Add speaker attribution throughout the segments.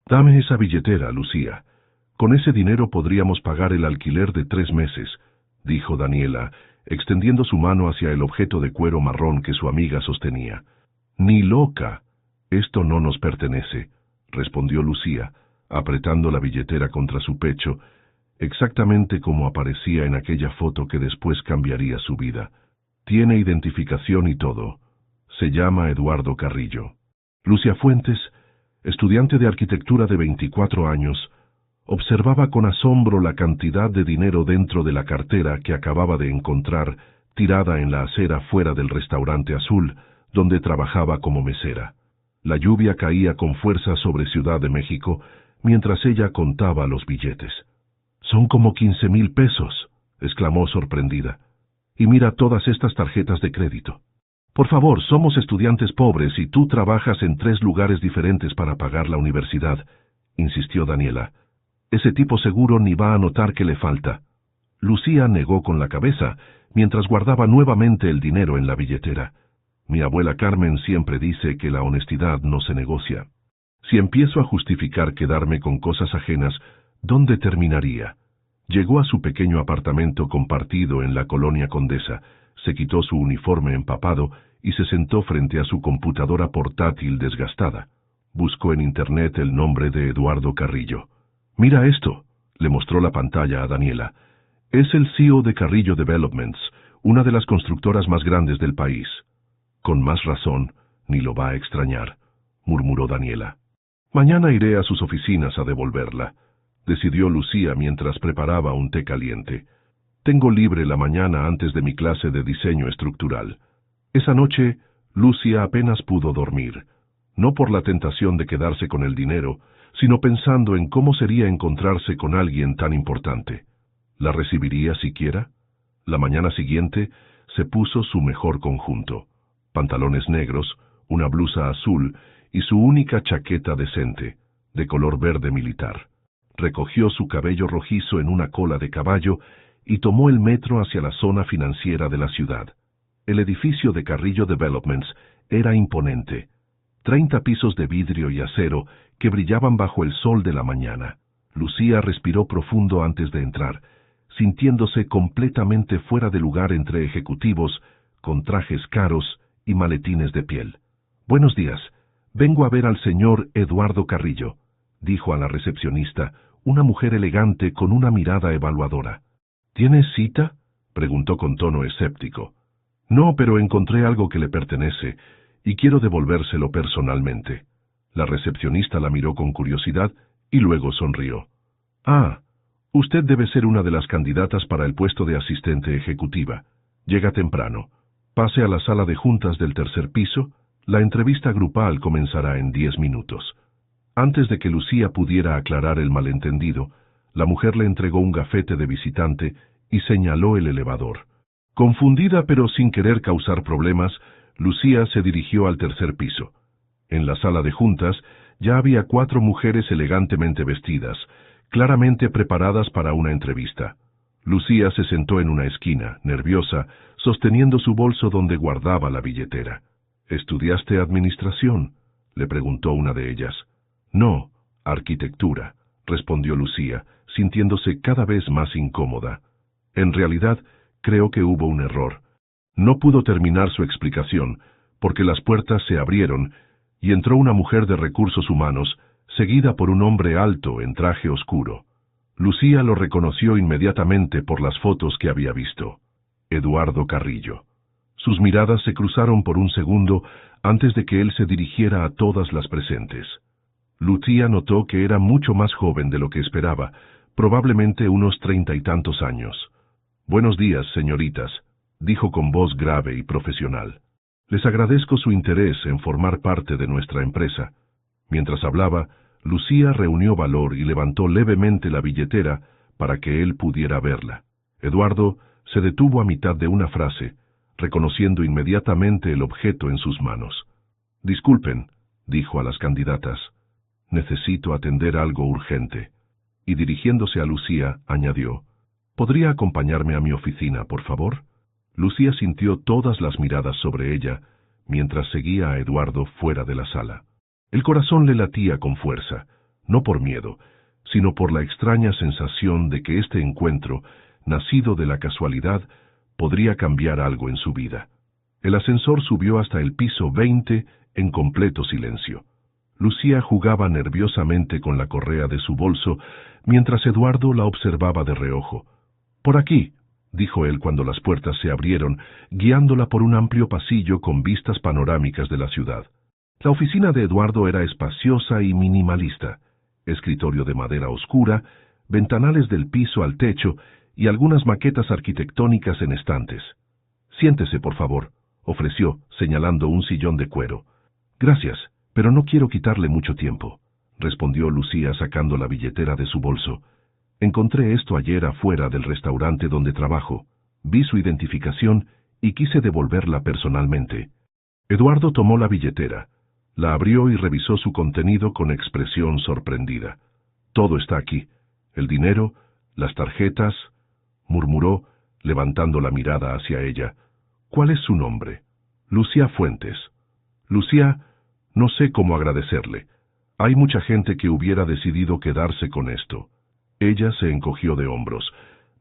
Speaker 1: Dame esa billetera, Lucía. Con ese dinero podríamos pagar el alquiler de 3 meses, dijo Daniela, extendiendo su mano hacia el objeto de cuero marrón que su amiga sostenía. Ni loca. Esto no nos pertenece, respondió Lucía, apretando la billetera contra su pecho, exactamente como aparecía en aquella foto que después cambiaría su vida. Tiene identificación y todo. Se llama Eduardo Carrillo. Lucía Fuentes, estudiante de arquitectura de 24 años, observaba con asombro la cantidad de dinero dentro de la cartera que acababa de encontrar tirada en la acera fuera del restaurante Azul, donde trabajaba como mesera. La lluvia caía con fuerza sobre Ciudad de México mientras ella contaba los billetes. «Son como 15,000 pesos», exclamó sorprendida. «Y mira todas estas tarjetas de crédito. Por favor, somos estudiantes pobres y tú trabajas en 3 lugares diferentes para pagar la universidad», insistió Daniela. «Ese tipo seguro ni va a notar que le falta». Lucía negó con la cabeza, mientras guardaba nuevamente el dinero en la billetera. «Mi abuela Carmen siempre dice que la honestidad no se negocia. Si empiezo a justificar quedarme con cosas ajenas, ¿dónde terminaría?». Llegó a su pequeño apartamento compartido en la colonia Condesa, se quitó su uniforme empapado y se sentó frente a su computadora portátil desgastada. Buscó en internet el nombre de Eduardo Carrillo. «Mira esto», le mostró la pantalla a Daniela. «Es el CEO de Carrillo Developments, una de las constructoras más grandes del país». «Con más razón, ni lo va a extrañar», murmuró Daniela. «Mañana iré a sus oficinas a devolverla», decidió Lucía mientras preparaba un té caliente. «Tengo libre la mañana antes de mi clase de diseño estructural». Esa noche, Lucía apenas pudo dormir, no por la tentación de quedarse con el dinero, sino pensando en cómo sería encontrarse con alguien tan importante. ¿La recibiría siquiera? La mañana siguiente, se puso su mejor conjunto: pantalones negros, una blusa azul y su única chaqueta decente, de color verde militar. Recogió su cabello rojizo en una cola de caballo y tomó el metro hacia la zona financiera de la ciudad. El edificio de Carrillo Developments era imponente. 30 pisos de vidrio y acero que brillaban bajo el sol de la mañana. Lucía respiró profundo antes de entrar, sintiéndose completamente fuera de lugar entre ejecutivos, con trajes caros y maletines de piel. «Buenos días. Vengo a ver al señor Eduardo Carrillo», dijo a la recepcionista, una mujer elegante con una mirada evaluadora. «¿Tienes cita?», preguntó con tono escéptico. «No, pero encontré algo que le pertenece y quiero devolvérselo personalmente». La recepcionista la miró con curiosidad y luego sonrió. «Ah, usted debe ser una de las candidatas para el puesto de asistente ejecutiva. Llega temprano. Pase a la sala de juntas del 3er piso. La entrevista grupal comenzará en 10 minutos». Antes de que Lucía pudiera aclarar el malentendido, la mujer le entregó un gafete de visitante y señaló el elevador. Confundida pero sin querer causar problemas, Lucía se dirigió al 3er piso. En la sala de juntas ya había 4 mujeres elegantemente vestidas, claramente preparadas para una entrevista. Lucía se sentó en una esquina, nerviosa, sosteniendo su bolso donde guardaba la billetera. «¿Estudiaste administración?», le preguntó una de ellas. «No, arquitectura», respondió Lucía, sintiéndose cada vez más incómoda. En realidad, creo que hubo un error. No pudo terminar su explicación, porque las puertas se abrieron y entró una mujer de recursos humanos, seguida por un hombre alto en traje oscuro. Lucía lo reconoció inmediatamente por las fotos que había visto. Eduardo Carrillo. Sus miradas se cruzaron por un segundo antes de que él se dirigiera a todas las presentes. Lucía notó que era mucho más joven de lo que esperaba, probablemente unos 30 y tantos años. «Buenos días, señoritas», dijo con voz grave y profesional. «Les agradezco su interés en formar parte de nuestra empresa». Mientras hablaba, Lucía reunió valor y levantó levemente la billetera para que él pudiera verla. Eduardo se detuvo a mitad de una frase, reconociendo inmediatamente el objeto en sus manos. «Disculpen», dijo a las candidatas. «Necesito atender algo urgente». Y dirigiéndose a Lucía, añadió: «¿Podría acompañarme a mi oficina, por favor?». Lucía sintió todas las miradas sobre ella, mientras seguía a Eduardo fuera de la sala. El corazón le latía con fuerza. no por miedo, sino por la extraña sensación de que este encuentro, nacido de la casualidad, podría cambiar algo en su vida. El ascensor subió hasta el piso 20 en completo silencio. Lucía jugaba nerviosamente con la correa de su bolso, mientras Eduardo la observaba de reojo. «Por aquí», dijo él cuando las puertas se abrieron, guiándola por un amplio pasillo con vistas panorámicas de la ciudad. La oficina de Eduardo era espaciosa y minimalista. Escritorio de madera oscura, ventanales del piso al techo y algunas maquetas arquitectónicas en estantes. «Siéntese, por favor», ofreció, señalando un sillón de cuero. «Gracias, pero no quiero quitarle mucho tiempo», respondió Lucía sacando la billetera de su bolso. «Encontré esto ayer afuera del restaurante donde trabajo. Vi su identificación y quise devolverla personalmente». Eduardo tomó la billetera, la abrió y revisó su contenido con expresión sorprendida. «Todo está aquí. El dinero, las tarjetas», murmuró, levantando la mirada hacia ella. «¿Cuál es su nombre?» «Lucía Fuentes». «Lucía, no sé cómo agradecerle. Hay mucha gente que hubiera decidido quedarse con esto». Ella se encogió de hombros.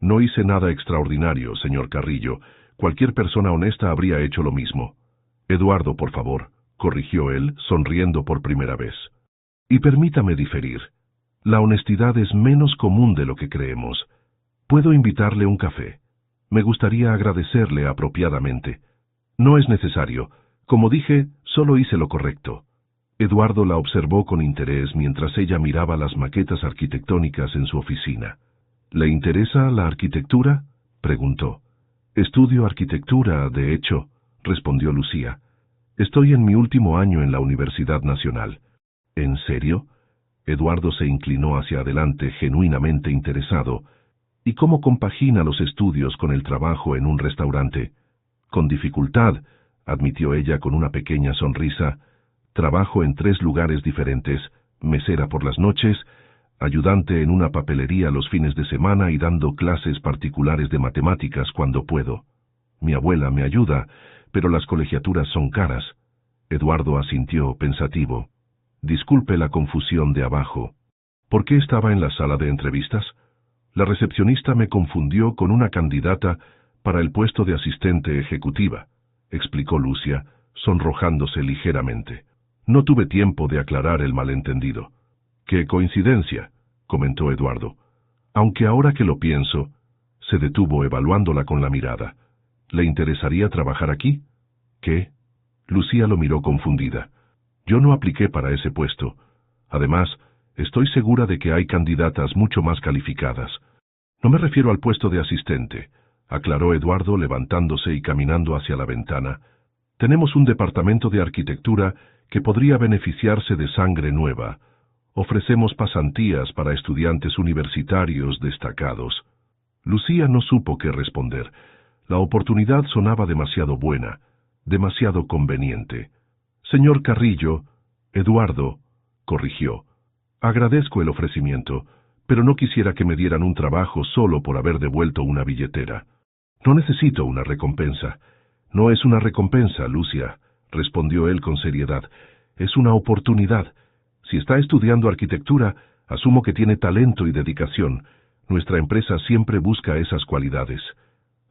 Speaker 1: «No hice nada extraordinario, señor Carrillo. Cualquier persona honesta habría hecho lo mismo». «Eduardo, por favor», corrigió él, sonriendo por primera vez. «Y permítame diferir. La honestidad es menos común de lo que creemos. ¿Puedo invitarle un café? Me gustaría agradecerle apropiadamente». «No es necesario. Como dije, solo hice lo correcto». Eduardo la observó con interés mientras ella miraba las maquetas arquitectónicas en su oficina. «¿Le interesa la arquitectura?», preguntó. «Estudio arquitectura, de hecho», respondió Lucía. «Estoy en mi último año en la Universidad Nacional». «¿En serio?». Eduardo se inclinó hacia adelante, genuinamente interesado. «¿Y cómo compagina los estudios con el trabajo en un restaurante?». «Con dificultad», admitió ella con una pequeña sonrisa. «Trabajo en 3 lugares diferentes, mesera por las noches, ayudante en una papelería los fines de semana y dando clases particulares de matemáticas cuando puedo. Mi abuela me ayuda, pero las colegiaturas son caras». Eduardo asintió, pensativo. «Disculpe la confusión de abajo. ¿Por qué estaba en la sala de entrevistas?». «La recepcionista me confundió con una candidata para el puesto de asistente ejecutiva», explicó Lucía, sonrojándose ligeramente. «No tuve tiempo de aclarar el malentendido». «Qué coincidencia», comentó Eduardo. «Aunque ahora que lo pienso», se detuvo evaluándola con la mirada. «¿Le interesaría trabajar aquí?». «¿Qué?». Lucía lo miró confundida. «Yo no apliqué para ese puesto. Además, estoy segura de que hay candidatas mucho más calificadas». «No me refiero al puesto de asistente», aclaró Eduardo levantándose y caminando hacia la ventana. «Tenemos un departamento de arquitectura que podría beneficiarse de sangre nueva. Ofrecemos pasantías para estudiantes universitarios destacados». Lucía no supo qué responder. La oportunidad sonaba demasiado buena, demasiado conveniente. «Señor Carrillo», Eduardo, corrigió. «Agradezco el ofrecimiento, pero no quisiera que me dieran un trabajo solo por haber devuelto una billetera». «No necesito una recompensa». «No es una recompensa, Lucía», respondió él con seriedad. «Es una oportunidad. Si está estudiando arquitectura, asumo que tiene talento y dedicación. Nuestra empresa siempre busca esas cualidades».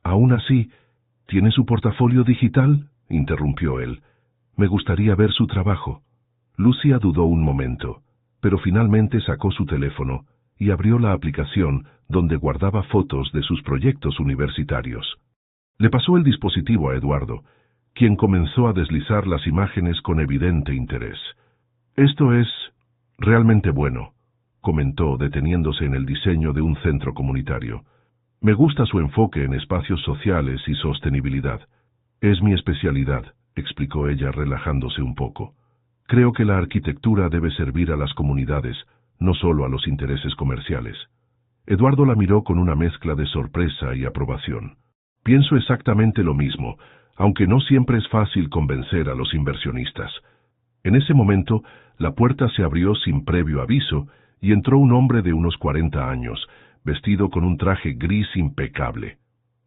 Speaker 1: «Aún así, ¿tiene su portafolio digital?», interrumpió él. «Me gustaría ver su trabajo». Lucía dudó un momento, pero finalmente sacó su teléfono y abrió la aplicación donde guardaba fotos de sus proyectos universitarios. Le pasó el dispositivo a Eduardo, quien comenzó a deslizar las imágenes con evidente interés. «Esto es realmente bueno», comentó, deteniéndose en el diseño de un centro comunitario. «Me gusta su enfoque en espacios sociales y sostenibilidad». «Es mi especialidad», explicó ella relajándose un poco. «Creo que la arquitectura debe servir a las comunidades, no solo a los intereses comerciales». Eduardo la miró con una mezcla de sorpresa y aprobación. «Pienso exactamente lo mismo, aunque no siempre es fácil convencer a los inversionistas». En ese momento, la puerta se abrió sin previo aviso y entró un hombre de unos 40 años, vestido con un traje gris impecable.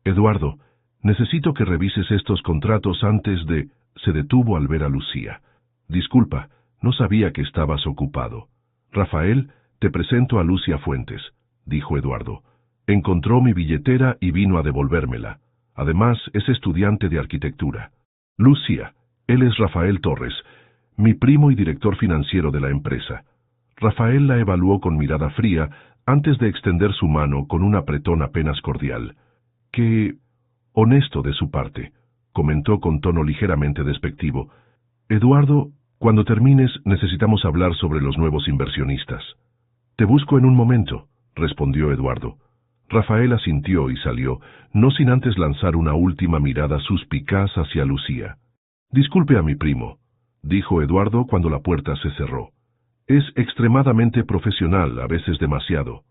Speaker 1: «Eduardo, necesito que revises estos contratos antes de...». Se detuvo al ver a Lucía. «Disculpa, no sabía que estabas ocupado». «Rafael», Te presento a Lucia Fuentes, dijo Eduardo. Encontró mi billetera y vino a devolvérmela. Además, es estudiante de arquitectura. Lucia, él es Rafael Torres, mi primo y director financiero de la empresa. Rafael la evaluó con mirada fría antes de extender su mano con un apretón apenas cordial. «Qué honesto de su parte», comentó con tono ligeramente despectivo. «Eduardo, cuando termines necesitamos hablar sobre los nuevos inversionistas». «Te busco en un momento», respondió Eduardo. Rafael asintió y salió, no sin antes lanzar una última mirada suspicaz hacia Lucía. «Disculpe a mi primo», dijo Eduardo cuando la puerta se cerró. «Es extremadamente profesional, a veces demasiado».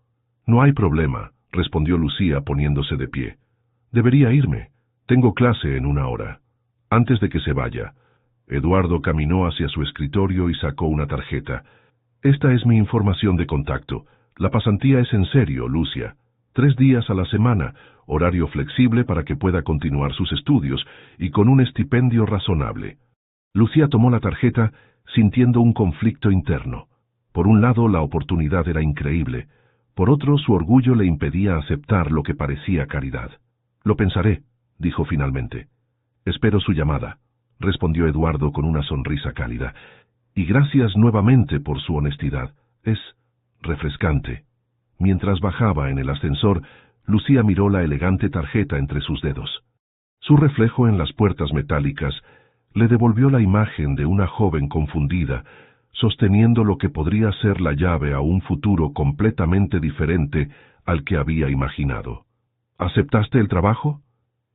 Speaker 1: «No hay problema», respondió Lucía poniéndose de pie. «Debería irme. Tengo clase en 1 hora». Antes de que se vaya, Eduardo caminó hacia su escritorio y sacó una tarjeta. «Esta es mi información de contacto. La pasantía es en serio, Lucia. 3 días a la semana, horario flexible para que pueda continuar sus estudios y con un estipendio razonable». Lucía tomó la tarjeta sintiendo un conflicto interno. Por un lado, la oportunidad era increíble. Por otro, su orgullo le impedía aceptar lo que parecía caridad. «Lo pensaré», dijo finalmente. «Espero su llamada», respondió Eduardo con una sonrisa cálida. «Y gracias nuevamente por su honestidad. Es refrescante». Mientras bajaba en el ascensor, Lucía miró la elegante tarjeta entre sus dedos. Su reflejo en las puertas metálicas le devolvió la imagen de una joven confundida, sosteniendo lo que podría ser la llave a un futuro completamente diferente al que había imaginado. «¿Aceptaste el trabajo?»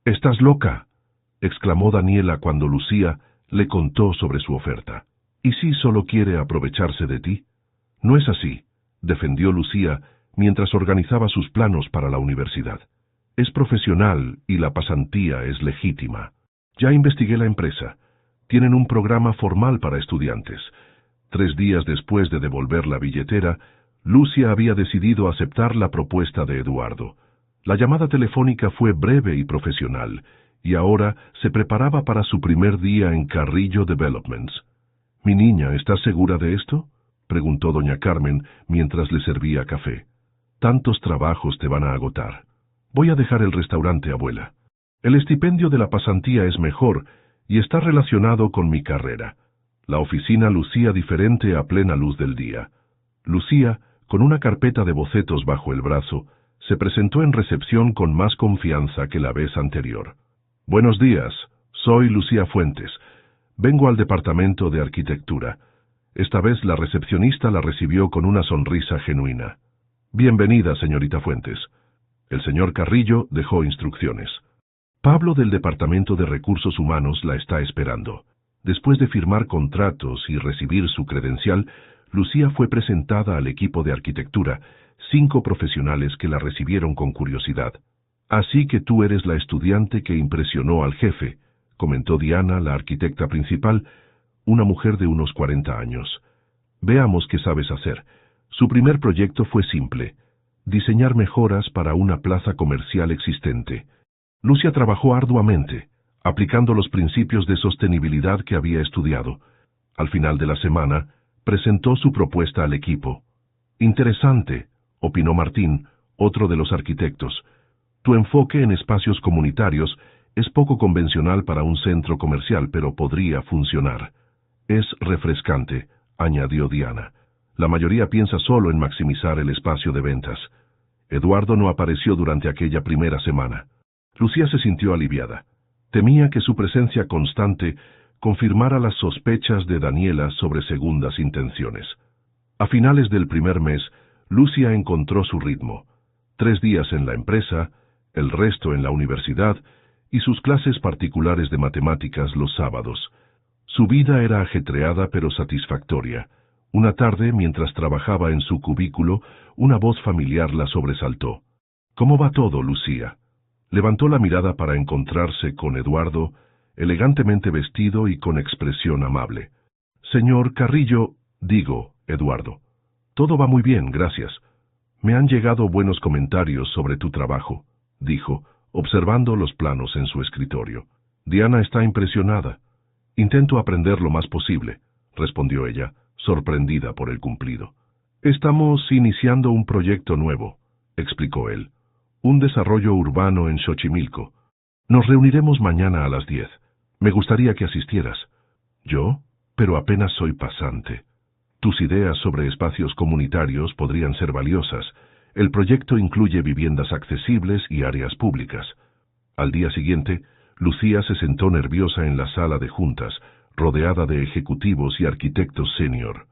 Speaker 1: «¡Estás loca!», exclamó Daniela cuando Lucía le contó sobre su oferta. «¿Y si solo quiere aprovecharse de ti?» «No es así», defendió Lucía mientras organizaba sus planos para la universidad. «Es profesional y la pasantía es legítima. Ya investigué la empresa. Tienen un programa formal para estudiantes». 3 días después de devolver la billetera, Lucia había decidido aceptar la propuesta de Eduardo. La llamada telefónica fue breve y profesional, y ahora se preparaba para su primer día en Carrillo Developments. «Mi niña, ¿estás segura de esto?», preguntó doña Carmen mientras le servía café. «Tantos trabajos te van a agotar». «Voy a dejar el restaurante, abuela. El estipendio de la pasantía es mejor y está relacionado con mi carrera». La oficina lucía diferente a plena luz del día. Lucía, con una carpeta de bocetos bajo el brazo, se presentó en recepción con más confianza que la vez anterior. «Buenos días, soy Lucía Fuentes. Vengo al departamento de arquitectura». Esta vez la recepcionista la recibió con una sonrisa genuina. «Bienvenida, señorita Fuentes». El señor Carrillo dejó instrucciones. «Pablo del Departamento de Recursos Humanos la está esperando». Después de firmar contratos y recibir su credencial, Lucía fue presentada al equipo de arquitectura, 5 profesionales que la recibieron con curiosidad. «Así que tú eres la estudiante que impresionó al jefe», comentó Diana, la arquitecta principal, una mujer de unos 40 años. «Veamos qué sabes hacer». Su primer proyecto fue simple: diseñar mejoras para una plaza comercial existente. Lucia trabajó arduamente, aplicando los principios de sostenibilidad que había estudiado. Al final de la semana, presentó su propuesta al equipo. «Interesante», opinó Martín, otro de los arquitectos. «Tu enfoque en espacios comunitarios es poco convencional para un centro comercial, pero podría funcionar». «Es refrescante», añadió Diana. «La mayoría piensa solo en maximizar el espacio de ventas». Eduardo no apareció durante aquella primera semana. Lucía se sintió aliviada. Temía que su presencia constante confirmara las sospechas de Daniela sobre segundas intenciones. A finales del primer mes, Lucia encontró su ritmo. 3 días en la empresa, el resto en la universidad y sus clases particulares de matemáticas los sábados. Su vida era ajetreada pero satisfactoria. Una tarde, mientras trabajaba en su cubículo, una voz familiar la sobresaltó. «¿Cómo va todo, Lucía?». Levantó la mirada para encontrarse con Eduardo, elegantemente vestido y con expresión amable. «Señor Carrillo», digo, Eduardo. «Todo va muy bien, gracias. Me han llegado buenos comentarios sobre tu trabajo», dijo, observando los planos en su escritorio. «Diana está impresionada». «Intento aprender lo más posible», respondió ella, sorprendida por el cumplido. Estamos iniciando un proyecto nuevo, explicó él. Un desarrollo urbano en Xochimilco. Nos reuniremos mañana a las 10. Me gustaría que asistieras. ¿Yo? Pero apenas soy pasante. Tus ideas sobre espacios comunitarios podrían ser valiosas. El proyecto incluye viviendas accesibles y áreas públicas. Al día siguiente, Lucía se sentó nerviosa en la sala de juntas, rodeada de ejecutivos y arquitectos senior.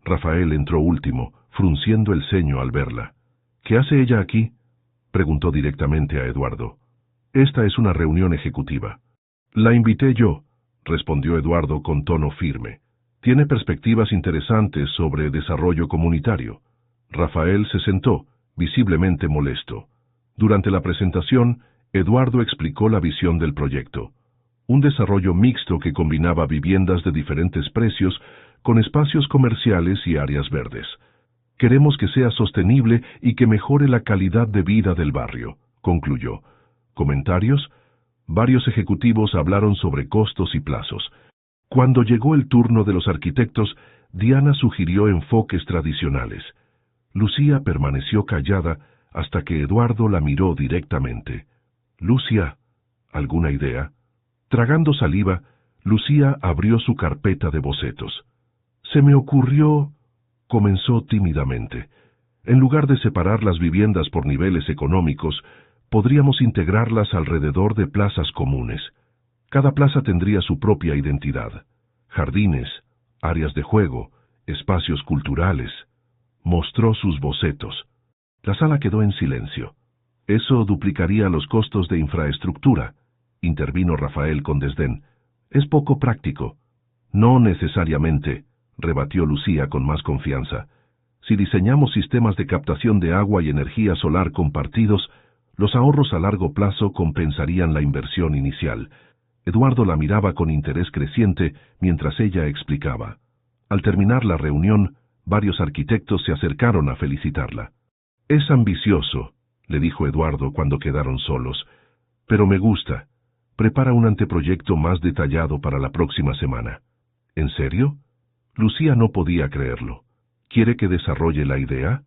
Speaker 1: Rafael entró último, frunciendo el ceño al verla. ¿Qué hace ella aquí?, preguntó directamente a Eduardo. Esta es una reunión ejecutiva. La invité yo, respondió Eduardo con tono firme. Tiene perspectivas interesantes sobre desarrollo comunitario. Rafael se sentó, visiblemente molesto. Durante la presentación, Eduardo explicó la visión del proyecto. Un desarrollo mixto que combinaba viviendas de diferentes precios con espacios comerciales y áreas verdes. Queremos que sea sostenible y que mejore la calidad de vida del barrio, concluyó. ¿Comentarios? Varios ejecutivos hablaron sobre costos y plazos. Cuando llegó el turno de los arquitectos, Diana sugirió enfoques tradicionales. Lucía permaneció callada hasta que Eduardo la miró directamente. Lucía, ¿alguna idea? Tragando saliva, Lucía abrió su carpeta de bocetos. Se me ocurrió, comenzó tímidamente. En lugar de separar las viviendas por niveles económicos, podríamos integrarlas alrededor de plazas comunes. Cada plaza tendría su propia identidad. Jardines, áreas de juego, espacios culturales. Mostró sus bocetos. La sala quedó en silencio. Eso duplicaría los costos de infraestructura, intervino Rafael con desdén. Es poco práctico. No necesariamente, rebatió Lucía con más confianza. Si diseñamos sistemas de captación de agua y energía solar compartidos, los ahorros a largo plazo compensarían la inversión inicial. Eduardo la miraba con interés creciente mientras ella explicaba. Al terminar la reunión, varios arquitectos se acercaron a felicitarla. Es ambicioso, le dijo Eduardo cuando quedaron solos, pero me gusta. Prepara un anteproyecto más detallado para la próxima semana. ¿En serio? Lucía no podía creerlo. ¿Quiere que desarrolle la idea?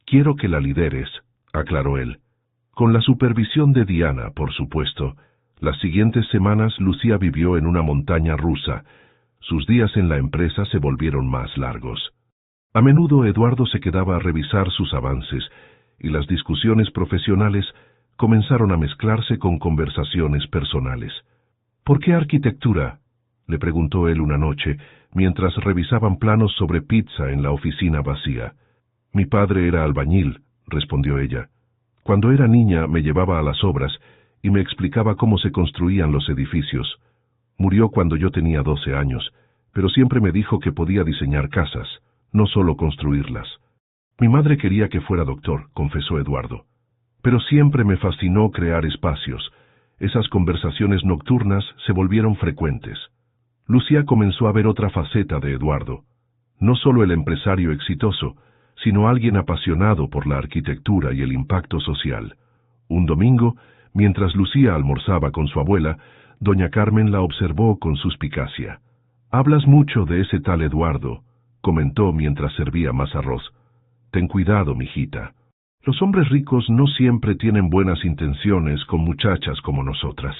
Speaker 1: Quiero que la lideres, aclaró él. Con la supervisión de Diana, por supuesto. Las siguientes semanas Lucía vivió en una montaña rusa. Sus días en la empresa se volvieron más largos. A menudo Eduardo se quedaba a revisar sus avances, y las discusiones profesionales comenzaron a mezclarse con conversaciones personales. ¿Por qué arquitectura?, le preguntó él una noche, mientras revisaban planos sobre pizza en la oficina vacía. Mi padre era albañil, respondió ella. Cuando era niña me llevaba a las obras y me explicaba cómo se construían los edificios. Murió cuando yo tenía 12 años, pero siempre me dijo que podía diseñar casas, no solo construirlas. Mi madre quería que fuera doctor, confesó Eduardo. Pero siempre me fascinó crear espacios. Esas conversaciones nocturnas se volvieron frecuentes. Lucía comenzó a ver otra faceta de Eduardo. No solo el empresario exitoso, sino alguien apasionado por la arquitectura y el impacto social. Un domingo, mientras Lucía almorzaba con su abuela, doña Carmen la observó con suspicacia. «Hablas mucho de ese tal Eduardo», comentó mientras servía más arroz. «Ten cuidado, mijita. Los hombres ricos no siempre tienen buenas intenciones con muchachas como nosotras».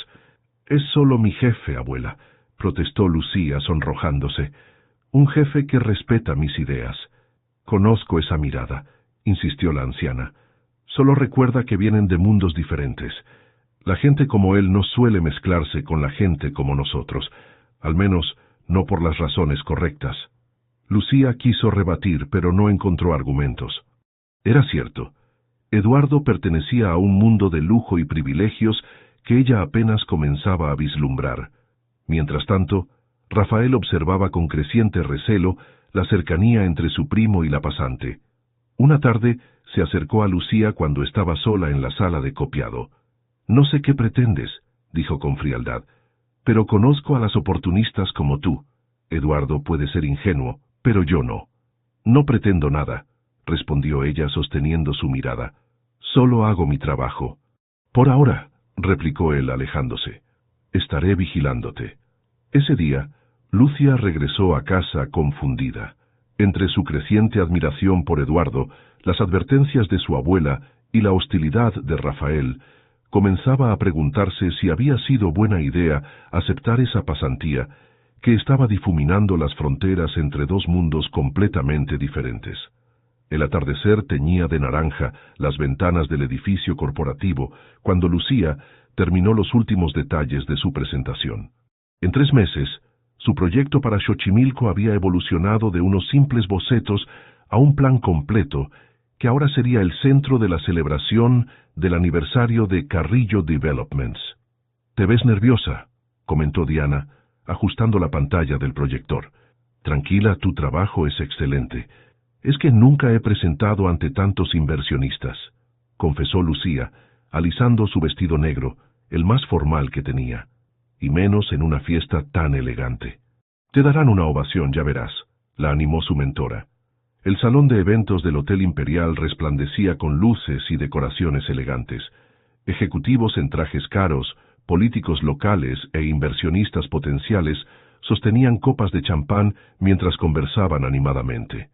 Speaker 1: «Es solo mi jefe, abuela», protestó Lucía sonrojándose. «Un jefe que respeta mis ideas». «Conozco esa mirada», insistió la anciana. «Solo recuerda que vienen de mundos diferentes. La gente como él no suele mezclarse con la gente como nosotros, al menos no por las razones correctas». Lucía quiso rebatir, pero no encontró argumentos. Era cierto. Eduardo pertenecía a un mundo de lujo y privilegios que ella apenas comenzaba a vislumbrar. Mientras tanto, Rafael observaba con creciente recelo la cercanía entre su primo y la pasante. Una tarde se acercó a Lucía cuando estaba sola en la sala de copiado. «No sé qué pretendes», dijo con frialdad, «pero conozco a las oportunistas como tú. Eduardo puede ser ingenuo, pero yo no». «No pretendo nada», respondió ella sosteniendo su mirada. «Solo hago mi trabajo». «Por ahora», replicó él alejándose. «Estaré vigilándote». Ese día, Lucía regresó a casa confundida. Entre su creciente admiración por Eduardo, las advertencias de su abuela y la hostilidad de Rafael, comenzaba a preguntarse si había sido buena idea aceptar esa pasantía que estaba difuminando las fronteras entre dos mundos completamente diferentes. El atardecer teñía de naranja las ventanas del edificio corporativo cuando Lucía terminó los últimos detalles de su presentación. En 3 meses, su proyecto para Xochimilco había evolucionado de unos simples bocetos a un plan completo que ahora sería el centro de la celebración del aniversario de Carrillo Developments. «Te ves nerviosa», comentó Diana, ajustando la pantalla del proyector. «Tranquila, tu trabajo es excelente. Es que nunca he presentado ante tantos inversionistas», confesó Lucía, alisando su vestido negro, el más formal que tenía, y menos en una fiesta tan elegante. «Te darán una ovación, ya verás», la animó su mentora. El salón de eventos del Hotel Imperial resplandecía con luces y decoraciones elegantes. Ejecutivos en trajes caros, políticos locales e inversionistas potenciales sostenían copas de champán mientras conversaban animadamente.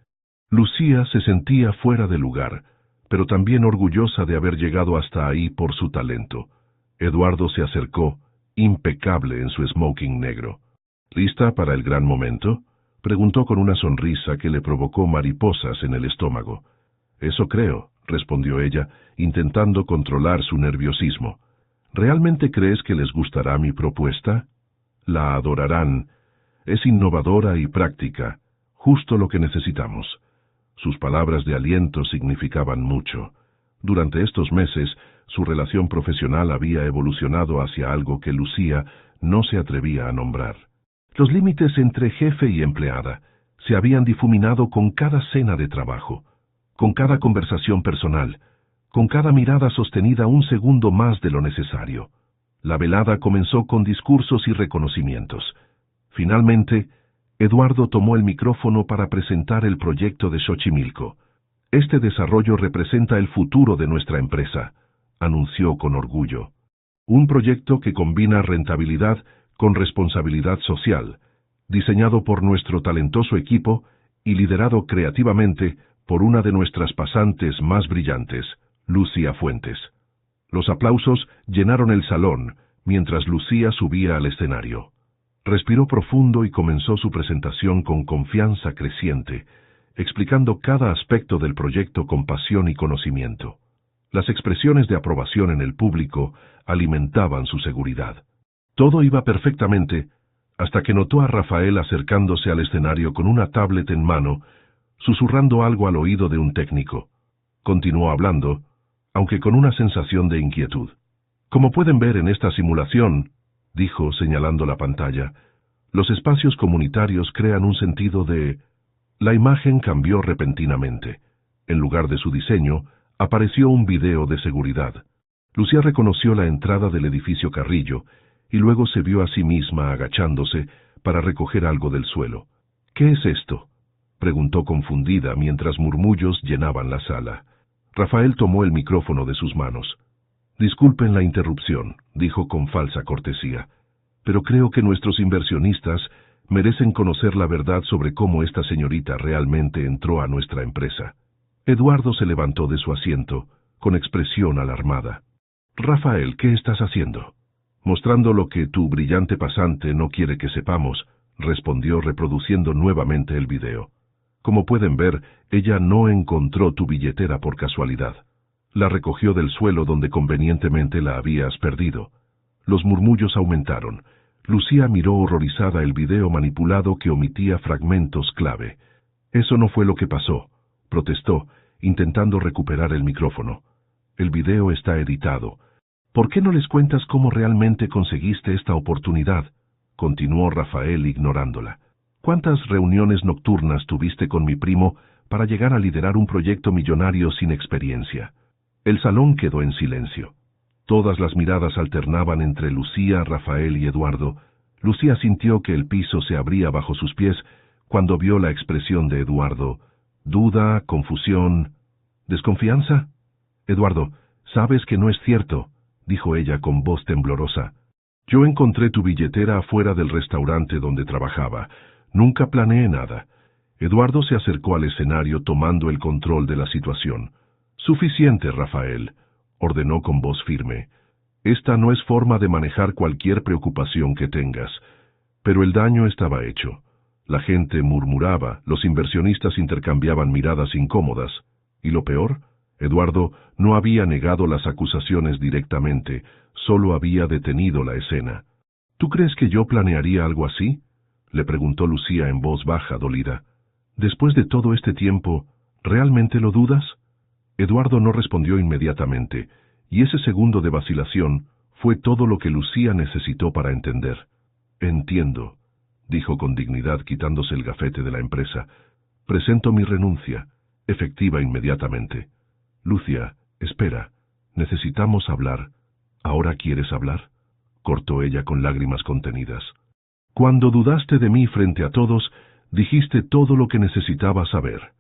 Speaker 1: Lucía se sentía fuera de lugar, pero también orgullosa de haber llegado hasta ahí por su talento. Eduardo se acercó, impecable en su smoking negro. «¿Lista para el gran momento?», preguntó con una sonrisa que le provocó mariposas en el estómago. «Eso creo», respondió ella, intentando controlar su nerviosismo. «¿Realmente crees que les gustará mi propuesta? La adorarán. Es innovadora y práctica, justo lo que necesitamos». Sus palabras de aliento significaban mucho. Durante estos meses, su relación profesional había evolucionado hacia algo que Lucía no se atrevía a nombrar. Los límites entre jefe y empleada se habían difuminado con cada cena de trabajo, con cada conversación personal, con cada mirada sostenida un segundo más de lo necesario. La velada comenzó con discursos y reconocimientos. Finalmente, Eduardo tomó el micrófono para presentar el proyecto de Xochimilco. «Este desarrollo representa el futuro de nuestra empresa», anunció con orgullo. «Un proyecto que combina rentabilidad con responsabilidad social, diseñado por nuestro talentoso equipo y liderado creativamente por una de nuestras pasantes más brillantes, Lucía Fuentes». Los aplausos llenaron el salón mientras Lucía subía al escenario. Respiró profundo y comenzó su presentación con confianza creciente, explicando cada aspecto del proyecto con pasión y conocimiento. Las expresiones de aprobación en el público alimentaban su seguridad. Todo iba perfectamente, hasta que notó a Rafael acercándose al escenario con una tablet en mano, susurrando algo al oído de un técnico. Continuó hablando, aunque con una sensación de inquietud. «Como pueden ver en esta simulación», dijo señalando la pantalla, «los espacios comunitarios crean un sentido de...». La imagen cambió repentinamente. En lugar de su diseño, apareció un video de seguridad. Lucía reconoció la entrada del edificio Carrillo, y luego se vio a sí misma agachándose para recoger algo del suelo. «¿Qué es esto?», preguntó confundida mientras murmullos llenaban la sala. Rafael tomó el micrófono de sus manos. «Disculpen la interrupción», dijo con falsa cortesía, «pero creo que nuestros inversionistas merecen conocer la verdad sobre cómo esta señorita realmente entró a nuestra empresa». Eduardo se levantó de su asiento, con expresión alarmada. «Rafael, ¿qué estás haciendo?». «Mostrando lo que tu brillante pasante no quiere que sepamos», respondió reproduciendo nuevamente el video. «Como pueden ver, ella no encontró tu billetera por casualidad. La recogió del suelo donde convenientemente la habías perdido». Los murmullos aumentaron. Lucía miró horrorizada el video manipulado que omitía fragmentos clave. «Eso no fue lo que pasó», protestó, intentando recuperar el micrófono. «El video está editado. ¿Por qué no les cuentas cómo realmente conseguiste esta oportunidad?», continuó Rafael ignorándola. «¿Cuántas reuniones nocturnas tuviste con mi primo para llegar a liderar un proyecto millonario sin experiencia?». El salón quedó en silencio. Todas las miradas alternaban entre Lucía, Rafael y Eduardo. Lucía sintió que el piso se abría bajo sus pies cuando vio la expresión de Eduardo. ¿Duda, confusión, desconfianza? «Eduardo, sabes que no es cierto», dijo ella con voz temblorosa. «Yo encontré tu billetera afuera del restaurante donde trabajaba. Nunca planeé nada. Eduardo se acercó al escenario tomando el control de la situación. «Suficiente, Rafael», ordenó con voz firme. «Esta no es forma de manejar cualquier preocupación que tengas». Pero el daño estaba hecho. La gente murmuraba, los inversionistas intercambiaban miradas incómodas. Y lo peor, Eduardo no había negado las acusaciones directamente, solo había detenido la escena. «¿Tú crees que yo planearía algo así?», le preguntó Lucía en voz baja, dolida. «Después de todo este tiempo, ¿realmente lo dudas?». Eduardo no respondió inmediatamente, y ese segundo de vacilación fue todo lo que Lucía necesitó para entender. «Entiendo», dijo con dignidad quitándose el gafete de la empresa. «Presento mi renuncia, efectiva inmediatamente». «Lucia, espera, necesitamos hablar». «¿Ahora quieres hablar?», cortó ella con lágrimas contenidas. «Cuando dudaste de mí frente a todos, dijiste todo lo que necesitaba saber».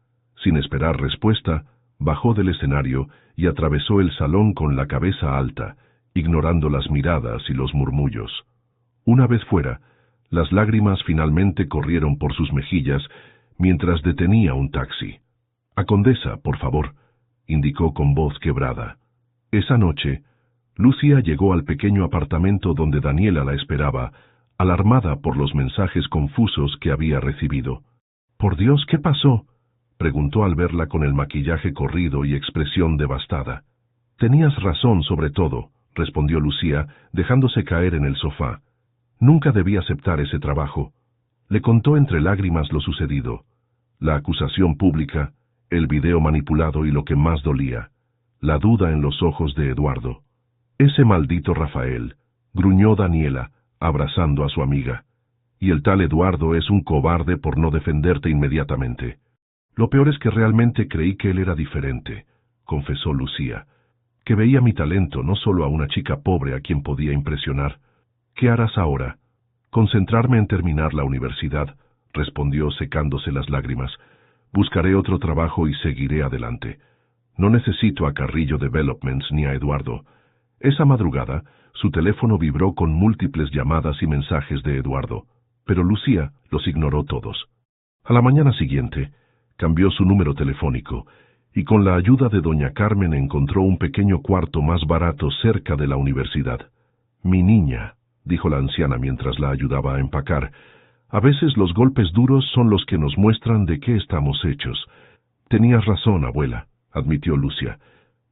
Speaker 1: Sin esperar respuesta, bajó del escenario y atravesó el salón con la cabeza alta, ignorando las miradas y los murmullos. Una vez fuera, las lágrimas finalmente corrieron por sus mejillas mientras detenía un taxi. «A Condesa, por favor», indicó con voz quebrada. Esa noche, Lucia llegó al pequeño apartamento donde Daniela la esperaba, alarmada por los mensajes confusos que había recibido. «Por Dios, ¿qué pasó?», preguntó al verla con el maquillaje corrido y expresión devastada. «Tenías razón sobre todo», respondió Lucía, dejándose caer en el sofá. «Nunca debí aceptar ese trabajo». Le contó entre lágrimas lo sucedido, la acusación pública, el video manipulado y lo que más dolía, la duda en los ojos de Eduardo. «Ese maldito Rafael», gruñó Daniela, abrazando a su amiga. «Y el tal Eduardo es un cobarde por no defenderte inmediatamente». «Lo peor es que realmente creí que él era diferente», confesó Lucía, «que veía mi talento, no solo a una chica pobre a quien podía impresionar». «¿Qué harás ahora?». «Concentrarme en terminar la universidad», respondió secándose las lágrimas. «Buscaré otro trabajo y seguiré adelante. No necesito a Carrillo Developments ni a Eduardo». Esa madrugada, su teléfono vibró con múltiples llamadas y mensajes de Eduardo, pero Lucía los ignoró todos. A la mañana siguiente, cambió su número telefónico, y con la ayuda de doña Carmen encontró un pequeño cuarto más barato cerca de la universidad. «Mi niña», dijo la anciana mientras la ayudaba a empacar, «a veces los golpes duros son los que nos muestran de qué estamos hechos». «Tenías razón, abuela», admitió Lucia.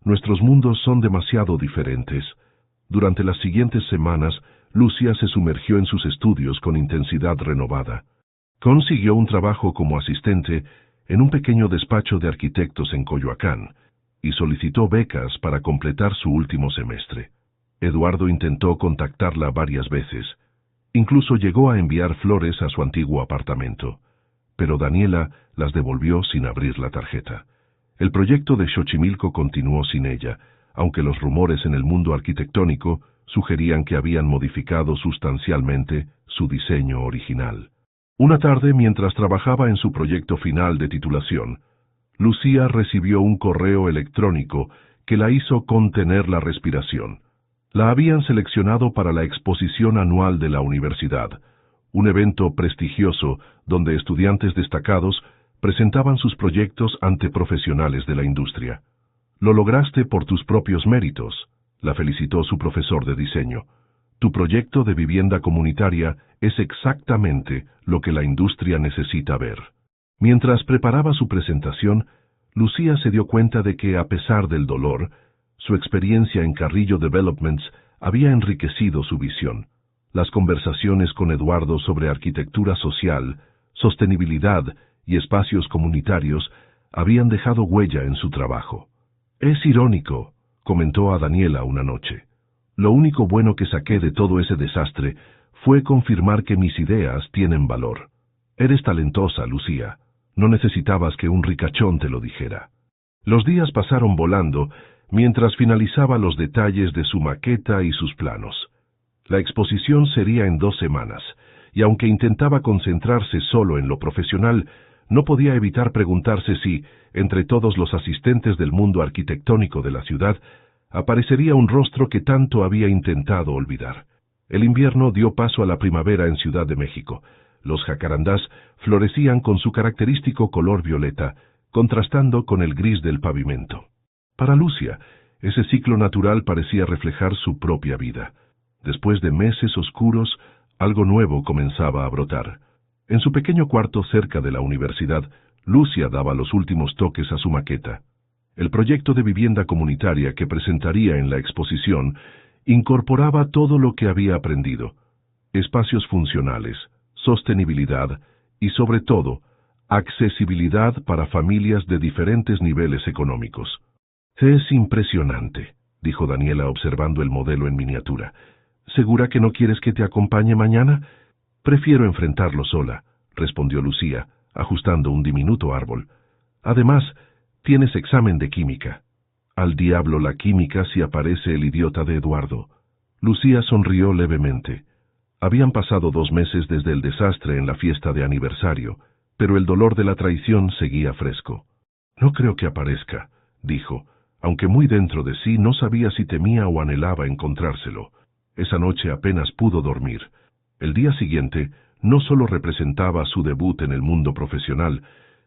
Speaker 1: «Nuestros mundos son demasiado diferentes». Durante las siguientes semanas, Lucia se sumergió en sus estudios con intensidad renovada. Consiguió un trabajo como asistente en un pequeño despacho de arquitectos en Coyoacán y solicitó becas para completar su último semestre. Eduardo intentó contactarla varias veces. Incluso llegó a enviar flores a su antiguo apartamento, pero Daniela las devolvió sin abrir la tarjeta. El proyecto de Xochimilco continuó sin ella, aunque los rumores en el mundo arquitectónico sugerían que habían modificado sustancialmente su diseño original. Una tarde, mientras trabajaba en su proyecto final de titulación, Lucía recibió un correo electrónico que la hizo contener la respiración. La habían seleccionado para la exposición anual de la universidad, un evento prestigioso donde estudiantes destacados presentaban sus proyectos ante profesionales de la industria. «Lo lograste por tus propios méritos», la felicitó su profesor de diseño. «Tu proyecto de vivienda comunitaria es exactamente lo que la industria necesita ver». Mientras preparaba su presentación, Lucía se dio cuenta de que, a pesar del dolor, su experiencia en Carrillo Developments había enriquecido su visión. Las conversaciones con Eduardo sobre arquitectura social, sostenibilidad y espacios comunitarios habían dejado huella en su trabajo. «Es irónico», comentó a Daniela una noche. «Lo único bueno que saqué de todo ese desastre fue confirmar que mis ideas tienen valor. Eres talentosa, Lucía. No necesitabas que un ricachón te lo dijera». Los días pasaron volando mientras finalizaba los detalles de su maqueta y sus planos. La exposición sería en 2 semanas, y aunque intentaba concentrarse solo en lo profesional, no podía evitar preguntarse si, entre todos los asistentes del mundo arquitectónico de la ciudad, aparecería un rostro que tanto había intentado olvidar. El invierno dio paso a la primavera en Ciudad de México, Los jacarandás florecían con su característico color violeta, contrastando con el gris del pavimento. Para Lucia, ese ciclo natural parecía reflejar su propia vida. Después de meses oscuros, algo nuevo comenzaba a brotar. En su pequeño cuarto cerca de la universidad, Lucia daba los últimos toques a su maqueta. El proyecto de vivienda comunitaria que presentaría en la exposición incorporaba todo lo que había aprendido: espacios funcionales, sostenibilidad y, sobre todo, accesibilidad para familias de diferentes niveles económicos. «Es impresionante», dijo Daniela observando el modelo en miniatura. «¿Segura que no quieres que te acompañe mañana?» «Prefiero enfrentarlo sola», respondió Lucía, ajustando un diminuto árbol. «Además, tienes examen de química». «Al diablo la química si aparece el idiota de Eduardo». Lucía sonrió levemente. Habían pasado 2 meses desde el desastre en la fiesta de aniversario, pero el dolor de la traición seguía fresco. «No creo que aparezca», dijo, aunque muy dentro de sí no sabía si temía o anhelaba encontrárselo. Esa noche apenas pudo dormir. El día siguiente no solo representaba su debut en el mundo profesional,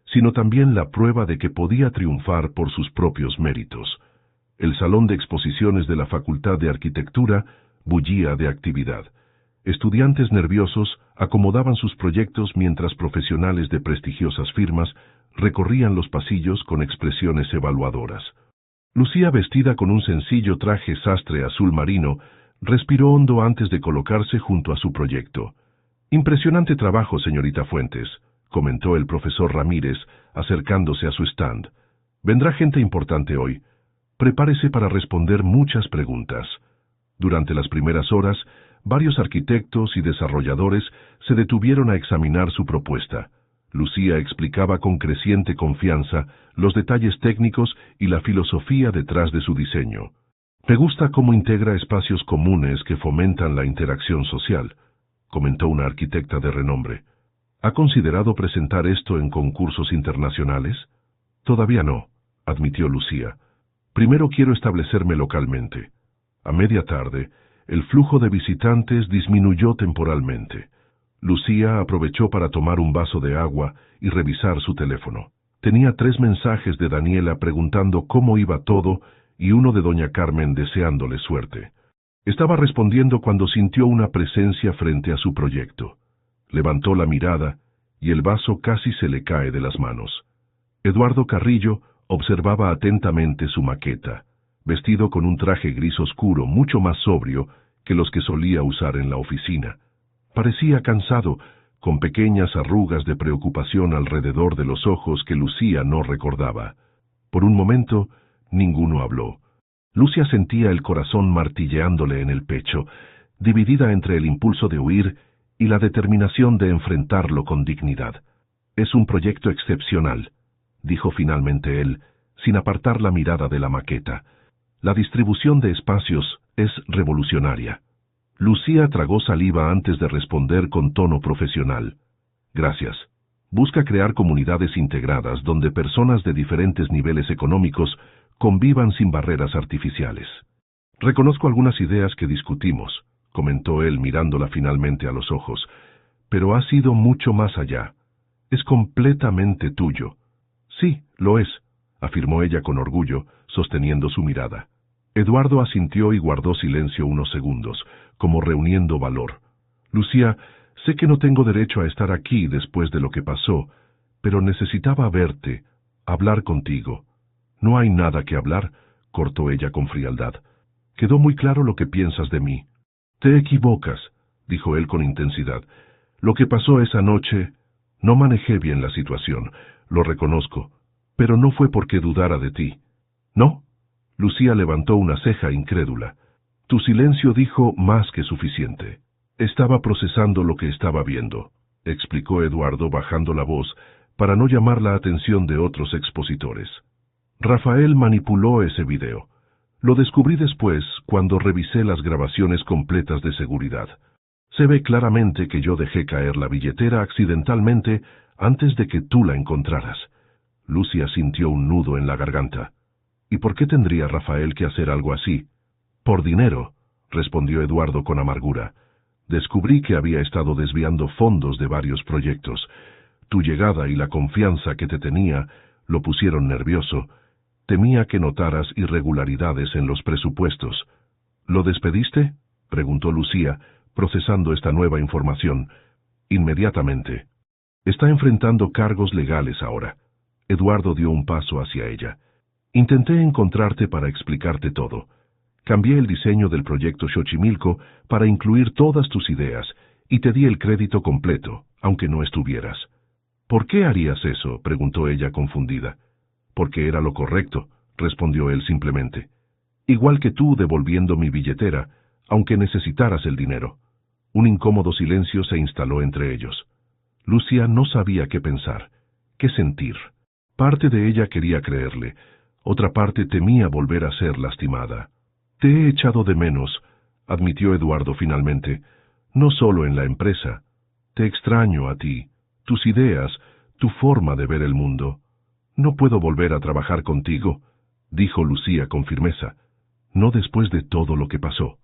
Speaker 1: sino también la prueba de que podía triunfar por sus propios méritos. El salón de exposiciones de la Facultad de Arquitectura bullía de actividad. Estudiantes nerviosos acomodaban sus proyectos mientras profesionales de prestigiosas firmas recorrían los pasillos con expresiones evaluadoras. Lucía, vestida con un sencillo traje sastre azul marino, respiró hondo antes de colocarse junto a su proyecto. «Impresionante trabajo, señorita Fuentes», comentó el profesor Ramírez, acercándose a su stand. «Vendrá gente importante hoy. Prepárese para responder muchas preguntas». Durante las primeras horas, varios arquitectos y desarrolladores se detuvieron a examinar su propuesta. Lucía explicaba con creciente confianza los detalles técnicos y la filosofía detrás de su diseño. «Me gusta cómo integra espacios comunes que fomentan la interacción social», comentó una arquitecta de renombre. «¿Ha considerado presentar esto en concursos internacionales?» «Todavía no», admitió Lucía. «Primero quiero establecerme localmente». A media tarde, el flujo de visitantes disminuyó temporalmente. Lucía aprovechó para tomar un vaso de agua y revisar su teléfono. Tenía 3 mensajes de Daniela preguntando cómo iba todo y uno de doña Carmen deseándole suerte. Estaba respondiendo cuando sintió una presencia frente a su proyecto. Levantó la mirada y el vaso casi se le cae de las manos. Eduardo Carrillo observaba atentamente su maqueta, vestido con un traje gris oscuro mucho más sobrio que los que solía usar en la oficina. Parecía cansado, con pequeñas arrugas de preocupación alrededor de los ojos que Lucía no recordaba. Por un momento, ninguno habló. Lucía sentía el corazón martilleándole en el pecho, dividida entre el impulso de huir y la determinación de enfrentarlo con dignidad. «Es un proyecto excepcional», dijo finalmente él, sin apartar la mirada de la maqueta. «La distribución de espacios es revolucionaria». Lucía tragó saliva antes de responder con tono profesional. «Gracias. Busca crear comunidades integradas donde personas de diferentes niveles económicos convivan sin barreras artificiales». «Reconozco algunas ideas que discutimos», comentó él mirándola finalmente a los ojos, «pero ha sido mucho más allá. Es completamente tuyo». «Sí, lo es», afirmó ella con orgullo, sosteniendo su mirada. Eduardo asintió y guardó silencio unos segundos, como reuniendo valor. «Lucía, sé que no tengo derecho a estar aquí después de lo que pasó, pero necesitaba verte, hablar contigo». «No hay nada que hablar», cortó ella con frialdad. «Quedó muy claro lo que piensas de mí». «Te equivocas», dijo él con intensidad. «Lo que pasó esa noche, no manejé bien la situación, lo reconozco, pero no fue porque dudara de ti». «¿No?» Lucía levantó una ceja incrédula. «Tu silencio dijo más que suficiente». «Estaba procesando lo que estaba viendo», explicó Eduardo bajando la voz para no llamar la atención de otros expositores. «Rafael manipuló ese video. Lo descubrí después cuando revisé las grabaciones completas de seguridad. Se ve claramente que yo dejé caer la billetera accidentalmente antes de que tú la encontraras». Lucía sintió un nudo en la garganta. «¿Y por qué tendría Rafael que hacer algo así?» «Por dinero», respondió Eduardo con amargura. Descubrí que había estado desviando fondos de varios proyectos. Tu llegada y la confianza que te tenía lo pusieron nervioso. Temía que notaras irregularidades en los presupuestos. ¿Lo despediste?, preguntó Lucía, procesando esta nueva información. Inmediatamente. Está enfrentando cargos legales ahora. Eduardo dio un paso hacia ella. Intenté encontrarte para explicarte todo. Cambié el diseño del proyecto Xochimilco para incluir todas tus ideas y te di el crédito completo, aunque no estuvieras. ¿Por qué harías eso?, preguntó ella confundida. Porque era lo correcto, respondió él simplemente. Igual que tú devolviendo mi billetera, aunque necesitaras el dinero. Un incómodo silencio se instaló entre ellos. Lucía no sabía qué pensar, qué sentir. Parte de ella quería creerle, otra parte temía volver a ser lastimada. Te he echado de menos, admitió Eduardo finalmente, no solo en la empresa. Te extraño a ti, tus ideas, tu forma de ver el mundo. No puedo volver a trabajar contigo, dijo Lucía con firmeza. No después de todo lo que pasó.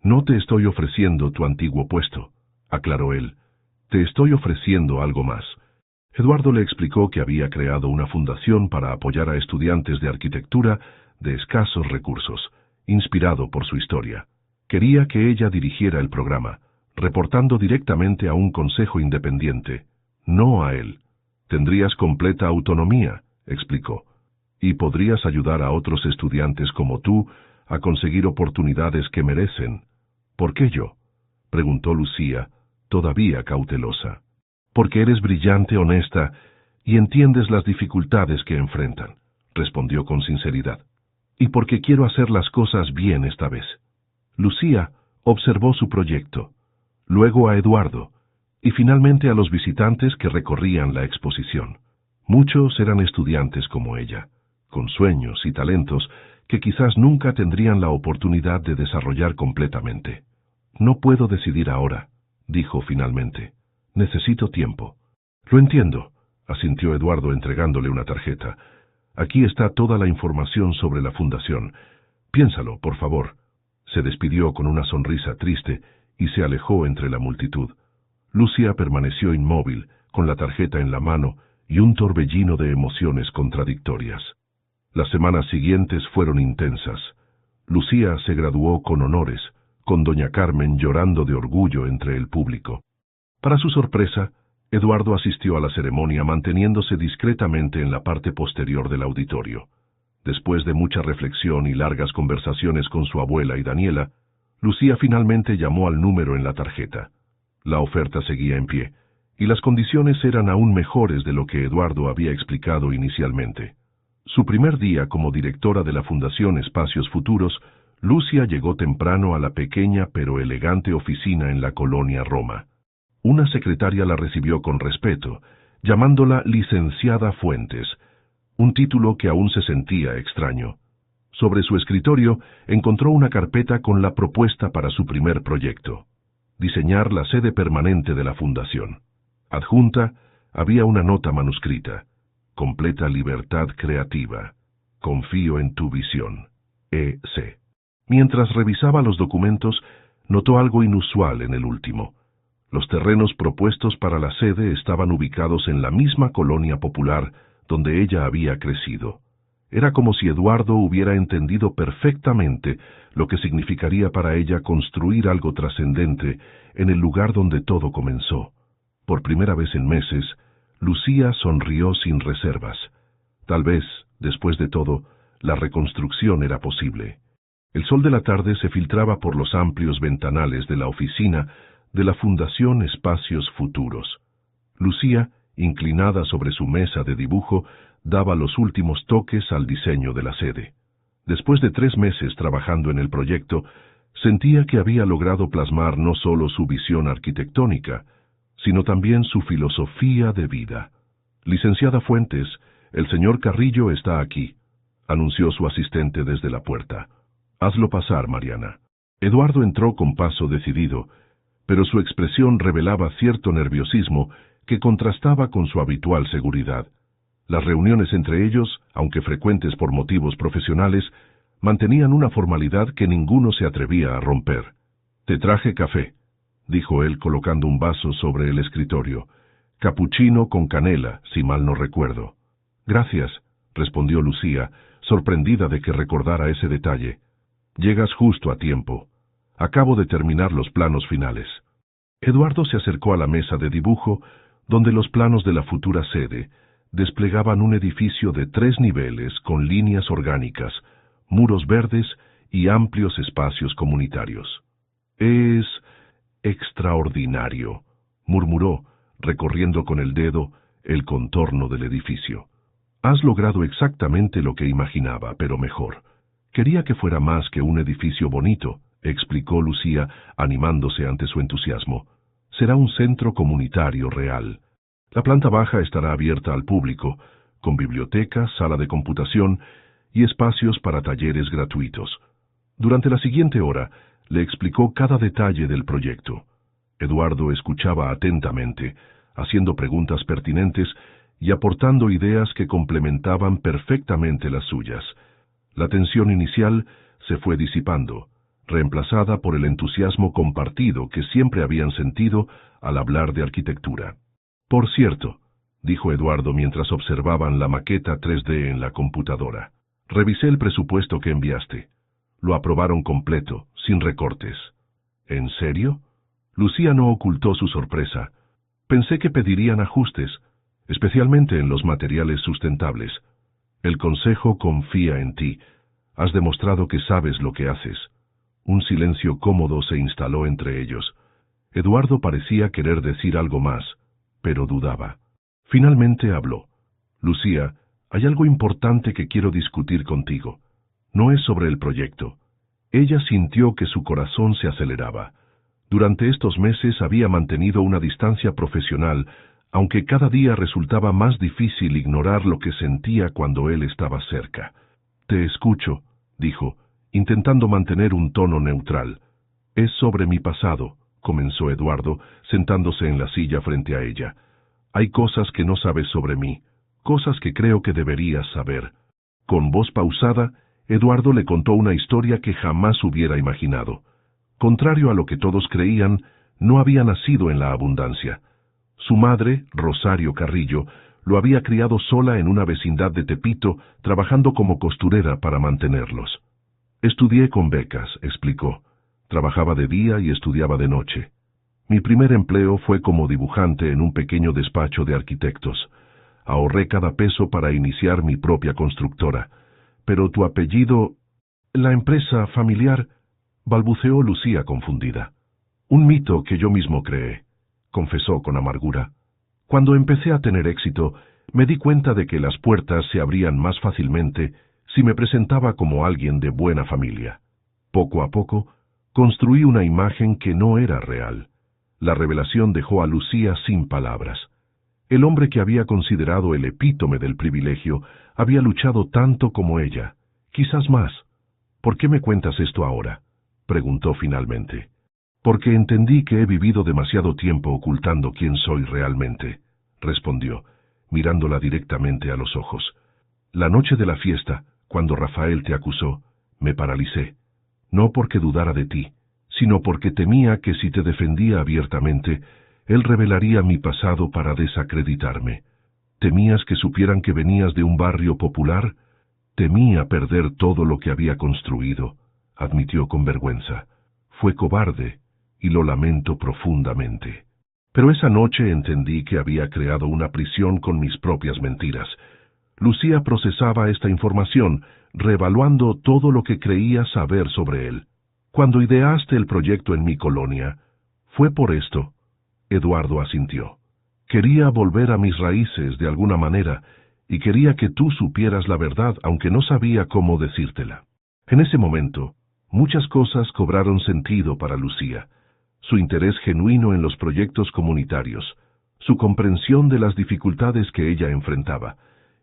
Speaker 1: No te estoy ofreciendo tu antiguo puesto, aclaró él. Te estoy ofreciendo algo más. Eduardo le explicó que había creado una fundación para apoyar a estudiantes de arquitectura de escasos recursos, inspirado por su historia. Quería que ella dirigiera el programa, reportando directamente a un consejo independiente, no a él. Tendrías completa autonomía, explicó, y podrías ayudar a otros estudiantes como tú a conseguir oportunidades que merecen. ¿Por qué yo?, preguntó Lucía, todavía cautelosa. Porque eres brillante, honesta, y entiendes las dificultades que enfrentan, respondió con sinceridad. Y porque quiero hacer las cosas bien esta vez. Lucía observó su proyecto, luego a Eduardo, y finalmente a los visitantes que recorrían la exposición. Muchos eran estudiantes como ella, con sueños y talentos que quizás nunca tendrían la oportunidad de desarrollar completamente. No puedo decidir ahora, dijo finalmente. Necesito tiempo. Lo entiendo, asintió Eduardo entregándole una tarjeta. Aquí está toda la información sobre la fundación. Piénsalo, por favor. Se despidió con una sonrisa triste y se alejó entre la multitud. Lucía permaneció inmóvil, con la tarjeta en la mano y un torbellino de emociones contradictorias. Las semanas siguientes fueron intensas. Lucía se graduó con honores, con doña Carmen llorando de orgullo entre el público. Para su sorpresa, Eduardo asistió a la ceremonia manteniéndose discretamente en la parte posterior del auditorio. Después de mucha reflexión y largas conversaciones con su abuela y Daniela, Lucía finalmente llamó al número en la tarjeta. La oferta seguía en pie, y las condiciones eran aún mejores de lo que Eduardo había explicado inicialmente. Su primer día como directora de la Fundación Espacios Futuros, Lucía llegó temprano a la pequeña pero elegante oficina en la colonia Roma. Una secretaria la recibió con respeto, llamándola licenciada Fuentes, un título que aún se sentía extraño. Sobre su escritorio encontró una carpeta con la propuesta para su primer proyecto: diseñar la sede permanente de la fundación. Adjunta había una nota manuscrita: completa libertad creativa. Confío en tu visión. E.C. Mientras revisaba los documentos, notó algo inusual en el último. Los terrenos propuestos para la sede estaban ubicados en la misma colonia popular donde ella había crecido. Era como si Eduardo hubiera entendido perfectamente lo que significaría para ella construir algo trascendente en el lugar donde todo comenzó. Por primera vez en meses, Lucía sonrió sin reservas. Tal vez, después de todo, la reconstrucción era posible. El sol de la tarde se filtraba por los amplios ventanales de la oficina de la Fundación Espacios Futuros. Lucía, inclinada sobre su mesa de dibujo, daba los últimos toques al diseño de la sede. Después de 3 meses trabajando en el proyecto, sentía que había logrado plasmar no solo su visión arquitectónica, sino también su filosofía de vida. Licenciada Fuentes, el señor Carrillo está aquí, anunció su asistente desde la puerta. Hazlo pasar, Mariana. Eduardo entró con paso decidido, pero su expresión revelaba cierto nerviosismo que contrastaba con su habitual seguridad. Las reuniones entre ellos, aunque frecuentes por motivos profesionales, mantenían una formalidad que ninguno se atrevía a romper. Te traje café, dijo él colocando un vaso sobre el escritorio. Capuchino con canela, si mal no recuerdo. Gracias, respondió Lucía, sorprendida de que recordara ese detalle. Llegas justo a tiempo. Acabo de terminar los planos finales. Eduardo se acercó a la mesa de dibujo, donde los planos de la futura sede desplegaban un edificio de 3 niveles con líneas orgánicas, muros verdes y amplios espacios comunitarios. Es extraordinario, murmuró, recorriendo con el dedo el contorno del edificio. Has logrado exactamente lo que imaginaba, pero mejor. Quería que fuera más que un edificio bonito, explicó Lucía, animándose ante su entusiasmo. Será un centro comunitario real. La planta baja estará abierta al público, con biblioteca, sala de computación y espacios para talleres gratuitos. Durante la siguiente hora, le explicó cada detalle del proyecto. Eduardo escuchaba atentamente, haciendo preguntas pertinentes y aportando ideas que complementaban perfectamente las suyas. La tensión inicial se fue disipando, reemplazada por el entusiasmo compartido que siempre habían sentido al hablar de arquitectura. Por cierto, dijo Eduardo mientras observaban la maqueta 3D en la computadora, revisé el presupuesto que enviaste. Lo aprobaron completo, sin recortes. ¿En serio? Lucía no ocultó su sorpresa. Pensé que pedirían ajustes, especialmente en los materiales sustentables. El consejo confía en ti. Has demostrado que sabes lo que haces. Un silencio cómodo se instaló entre ellos. Eduardo parecía querer decir algo más, pero dudaba. Finalmente habló. Lucía, hay algo importante que quiero discutir contigo. No es sobre el proyecto. Ella sintió que su corazón se aceleraba. Durante estos meses había mantenido una distancia profesional, aunque cada día resultaba más difícil ignorar lo que sentía cuando él estaba cerca. Te escucho, dijo, intentando mantener un tono neutral. Es sobre mi pasado, comenzó Eduardo, sentándose en la silla frente a ella. Hay cosas que no sabes sobre mí, cosas que creo que deberías saber. Con voz pausada, Eduardo le contó una historia que jamás hubiera imaginado. Contrario a lo que todos creían, no había nacido en la abundancia. Su madre, Rosario Carrillo, lo había criado sola en una vecindad de Tepito, trabajando como costurera para mantenerlos. Estudié con becas, explicó. Trabajaba de día y estudiaba de noche. Mi primer empleo fue como dibujante en un pequeño despacho de arquitectos. Ahorré cada peso para iniciar mi propia constructora. Pero tu apellido... La empresa familiar... balbuceó Lucía confundida. Un mito que yo mismo creé, confesó con amargura. Cuando empecé a tener éxito, me di cuenta de que las puertas se abrían más fácilmente si me presentaba como alguien de buena familia. Poco a poco, construí una imagen que no era real. La revelación dejó a Lucía sin palabras. El hombre que había considerado el epítome del privilegio había luchado tanto como ella, quizás más. ¿Por qué me cuentas esto ahora?, preguntó finalmente. Porque entendí que he vivido demasiado tiempo ocultando quién soy realmente, respondió, mirándola directamente a los ojos. La noche de la fiesta, cuando Rafael te acusó, me paralicé, no porque dudara de ti, sino porque temía que si te defendía abiertamente, él revelaría mi pasado para desacreditarme. ¿Temías que supieran que venías de un barrio popular? Temía perder todo lo que había construido, admitió con vergüenza. Fue cobarde, y lo lamento profundamente. Pero esa noche entendí que había creado una prisión con mis propias mentiras. Lucía procesaba esta información, reevaluando todo lo que creía saber sobre él. Cuando ideaste el proyecto en mi colonia, fue por esto. Eduardo asintió. Quería volver a mis raíces de alguna manera, y quería que tú supieras la verdad, aunque no sabía cómo decírtela. En ese momento, muchas cosas cobraron sentido para Lucía. Su interés genuino en los proyectos comunitarios, su comprensión de las dificultades que ella enfrentaba,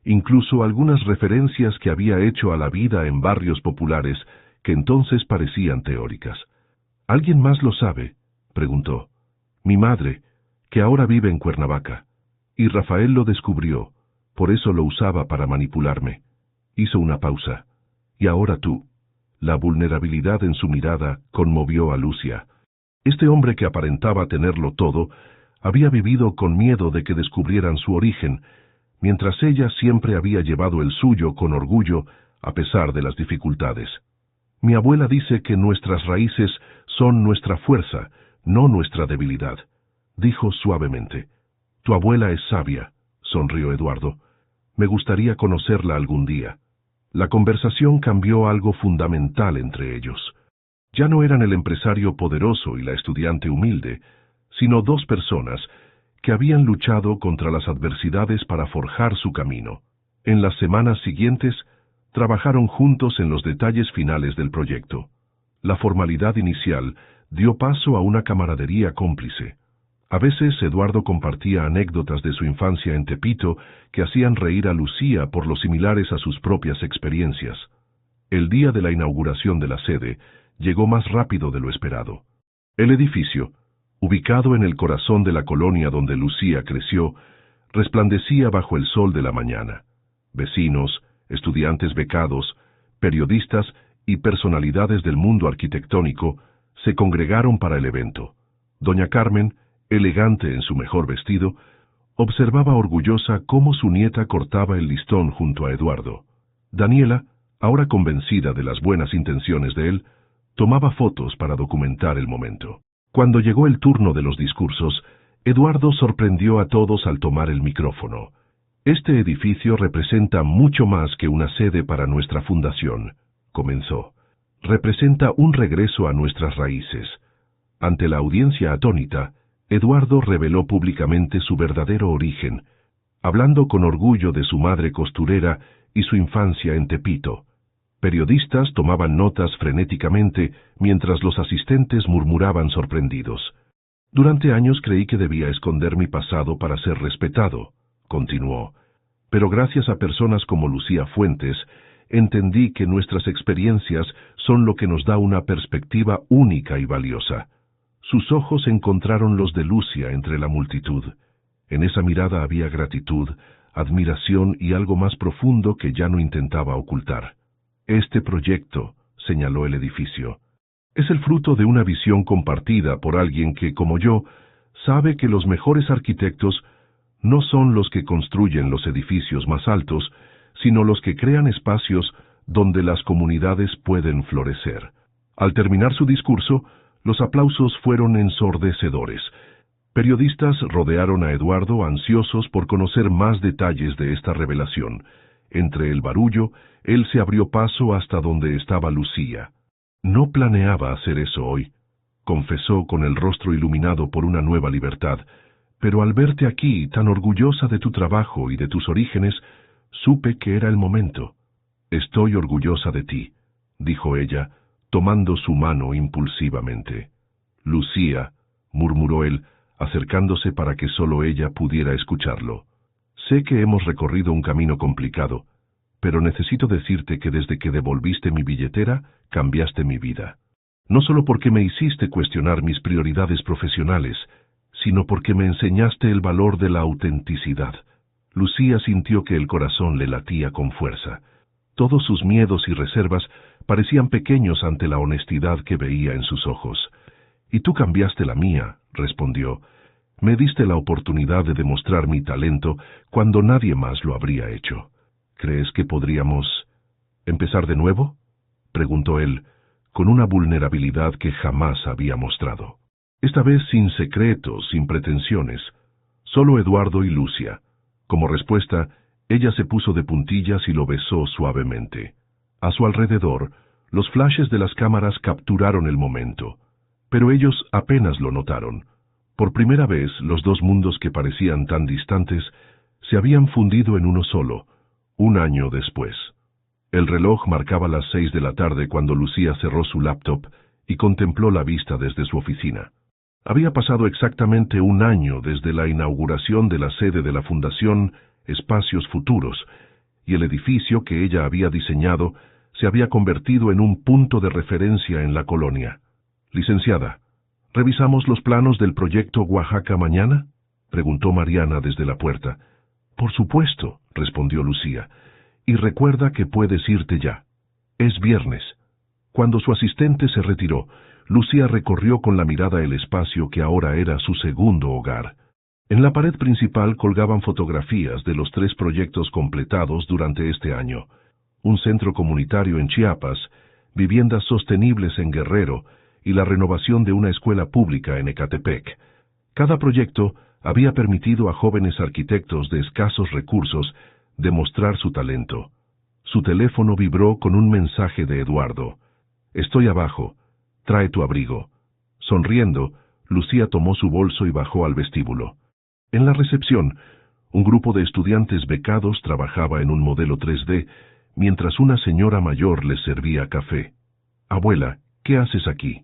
Speaker 1: incluso algunas referencias que había hecho a la vida en barrios populares que entonces parecían teóricas. ¿Alguien más lo sabe?, preguntó. Mi madre, que ahora vive en Cuernavaca. Y Rafael lo descubrió, por eso lo usaba para manipularme. Hizo una pausa. Y ahora tú. La vulnerabilidad en su mirada conmovió a Lucía. Este hombre que aparentaba tenerlo todo, había vivido con miedo de que descubrieran su origen, mientras ella siempre había llevado el suyo con orgullo a pesar de las dificultades. Mi abuela dice que nuestras raíces son nuestra fuerza, no nuestra debilidad, dijo suavemente. Tu abuela es sabia, sonrió Eduardo. Me gustaría conocerla algún día. La conversación cambió algo fundamental entre ellos. Ya no eran el empresario poderoso y la estudiante humilde, sino dos personas que habían luchado contra las adversidades para forjar su camino. En las semanas siguientes, trabajaron juntos en los detalles finales del proyecto. La formalidad inicial dio paso a una camaradería cómplice. A veces Eduardo compartía anécdotas de su infancia en Tepito que hacían reír a Lucía por lo similares a sus propias experiencias. El día de la inauguración de la sede llegó más rápido de lo esperado. El edificio, ubicado en el corazón de la colonia donde Lucía creció, resplandecía bajo el sol de la mañana. Vecinos, estudiantes becados, periodistas y personalidades del mundo arquitectónico se congregaron para el evento. Doña Carmen, elegante en su mejor vestido, observaba orgullosa cómo su nieta cortaba el listón junto a Eduardo. Daniela, ahora convencida de las buenas intenciones de él, tomaba fotos para documentar el momento. Cuando llegó el turno de los discursos, Eduardo sorprendió a todos al tomar el micrófono. Este edificio representa mucho más que una sede para nuestra fundación, comenzó. Representa un regreso a nuestras raíces. Ante la audiencia atónita, Eduardo reveló públicamente su verdadero origen, hablando con orgullo de su madre costurera y su infancia en Tepito. Periodistas tomaban notas frenéticamente mientras los asistentes murmuraban sorprendidos. Durante años creí que debía esconder mi pasado para ser respetado, continuó. Pero gracias a personas como Lucía Fuentes, entendí que nuestras experiencias son lo que nos da una perspectiva única y valiosa. Sus ojos encontraron los de Lucia entre la multitud. En esa mirada había gratitud, admiración y algo más profundo que ya no intentaba ocultar. Este proyecto, señaló el edificio, es el fruto de una visión compartida por alguien que, como yo, sabe que los mejores arquitectos no son los que construyen los edificios más altos, sino los que crean espacios donde las comunidades pueden florecer. Al terminar su discurso, los aplausos fueron ensordecedores. Periodistas rodearon a Eduardo ansiosos por conocer más detalles de esta revelación. Entre el barullo, él se abrió paso hasta donde estaba Lucía. No planeaba hacer eso hoy, confesó con el rostro iluminado por una nueva libertad, pero al verte aquí, tan orgullosa de tu trabajo y de tus orígenes, supe que era el momento. Estoy orgullosa de ti, dijo ella, tomando su mano impulsivamente. Lucía, murmuró él, acercándose para que solo ella pudiera escucharlo. Sé que hemos recorrido un camino complicado, pero necesito decirte que desde que devolviste mi billetera, cambiaste mi vida. No solo porque me hiciste cuestionar mis prioridades profesionales, sino porque me enseñaste el valor de la autenticidad. Lucía sintió que el corazón le latía con fuerza. Todos sus miedos y reservas parecían pequeños ante la honestidad que veía en sus ojos. «Y tú cambiaste la mía», respondió. «Me diste la oportunidad de demostrar mi talento cuando nadie más lo habría hecho. ¿Crees que podríamos empezar de nuevo?», preguntó él, con una vulnerabilidad que jamás había mostrado. Esta vez sin secretos, sin pretensiones, solo Eduardo y Lucia. Como respuesta, ella se puso de puntillas y lo besó suavemente. A su alrededor, los flashes de las cámaras capturaron el momento, pero ellos apenas lo notaron. Por primera vez, los dos mundos que parecían tan distantes se habían fundido en uno solo, un año después. El reloj marcaba las 6 de la tarde cuando Lucía cerró su laptop y contempló la vista desde su oficina. Había pasado exactamente un año desde la inauguración de la sede de la Fundación Espacios Futuros, y el edificio que ella había diseñado se había convertido en un punto de referencia en la colonia. «Licenciada, ¿revisamos los planos del proyecto Oaxaca mañana?», preguntó Mariana desde la puerta. «Por supuesto», respondió Lucía, «y recuerda que puedes irte ya. Es viernes». Cuando su asistente se retiró, Lucía recorrió con la mirada el espacio que ahora era su segundo hogar. En la pared principal colgaban fotografías de los 3 proyectos completados durante este año: un centro comunitario en Chiapas, viviendas sostenibles en Guerrero y la renovación de una escuela pública en Ecatepec. Cada proyecto había permitido a jóvenes arquitectos de escasos recursos demostrar su talento. Su teléfono vibró con un mensaje de Eduardo. «Estoy abajo. Trae tu abrigo». Sonriendo, Lucía tomó su bolso y bajó al vestíbulo. En la recepción, un grupo de estudiantes becados trabajaba en un modelo 3D, mientras una señora mayor les servía café. «Abuela, ¿qué haces aquí?»,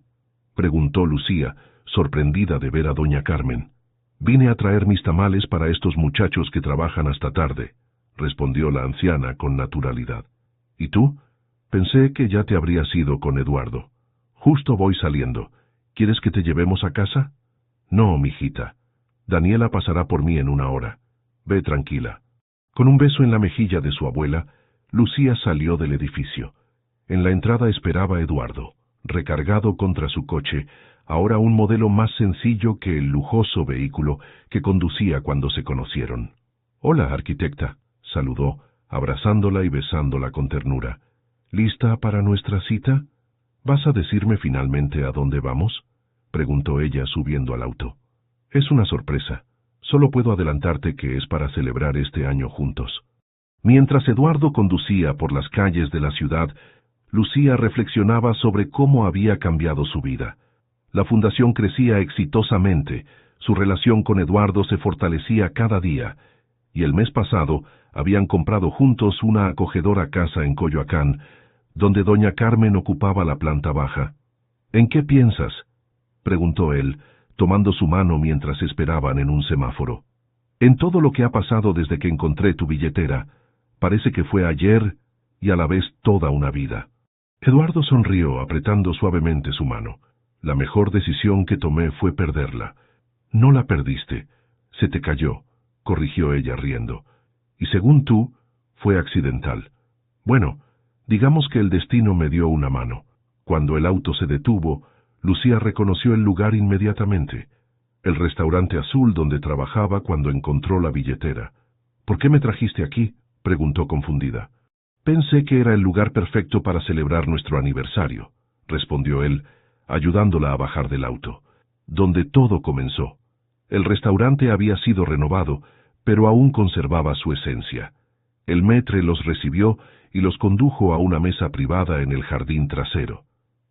Speaker 1: preguntó Lucía, sorprendida de ver a doña Carmen. «Vine a traer mis tamales para estos muchachos que trabajan hasta tarde», respondió la anciana con naturalidad. «¿Y tú? Pensé que ya te habrías ido con Eduardo. Justo voy saliendo. ¿Quieres que te llevemos a casa?» «No, mijita. Daniela pasará por mí en 1 hora. Ve tranquila». Con un beso en la mejilla de su abuela, Lucía salió del edificio. En la entrada esperaba Eduardo, recargado contra su coche, ahora un modelo más sencillo que el lujoso vehículo que conducía cuando se conocieron. «Hola, arquitecta», saludó, abrazándola y besándola con ternura. «¿Lista para nuestra cita? ¿Vas a decirme finalmente a dónde vamos?», preguntó ella subiendo al auto. «Es una sorpresa. Solo puedo adelantarte que es para celebrar este año juntos». Mientras Eduardo conducía por las calles de la ciudad, Lucía reflexionaba sobre cómo había cambiado su vida. La fundación crecía exitosamente, su relación con Eduardo se fortalecía cada día, y el mes pasado habían comprado juntos una acogedora casa en Coyoacán, donde doña Carmen ocupaba la planta baja. «¿En qué piensas?», preguntó él, tomando su mano mientras esperaban en un semáforo. «En todo lo que ha pasado desde que encontré tu billetera. Parece que fue ayer y a la vez toda una vida». Eduardo sonrió apretando suavemente su mano. «La mejor decisión que tomé fue perderla». «No la perdiste. Se te cayó», corrigió ella riendo. «Y según tú, fue accidental. Bueno, digamos que el destino me dio una mano». Cuando el auto se detuvo, Lucía reconoció el lugar inmediatamente. El restaurante azul donde trabajaba cuando encontró la billetera. «¿Por qué me trajiste aquí?», preguntó confundida. «Pensé que era el lugar perfecto para celebrar nuestro aniversario», respondió él, ayudándola a bajar del auto. Donde todo comenzó. El restaurante había sido renovado, pero aún conservaba su esencia. El maître los recibió y los condujo a una mesa privada en el jardín trasero.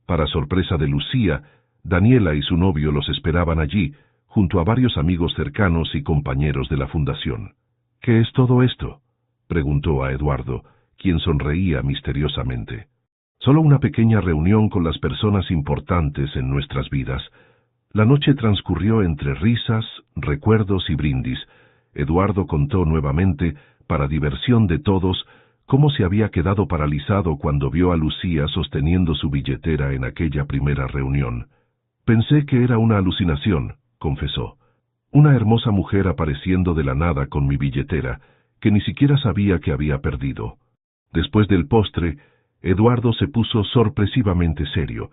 Speaker 1: Para sorpresa de Lucía, Daniela y su novio los esperaban allí, junto a varios amigos cercanos y compañeros de la fundación. «¿Qué es todo esto?», preguntó a Eduardo, quien sonreía misteriosamente. «Solo una pequeña reunión con las personas importantes en nuestras vidas». La noche transcurrió entre risas, recuerdos y brindis. Eduardo contó nuevamente, para diversión de todos, cómo se había quedado paralizado cuando vio a Lucía sosteniendo su billetera en aquella primera reunión. «Pensé que era una alucinación», confesó. «Una hermosa mujer apareciendo de la nada con mi billetera, que ni siquiera sabía que había perdido». Después del postre, Eduardo se puso sorpresivamente serio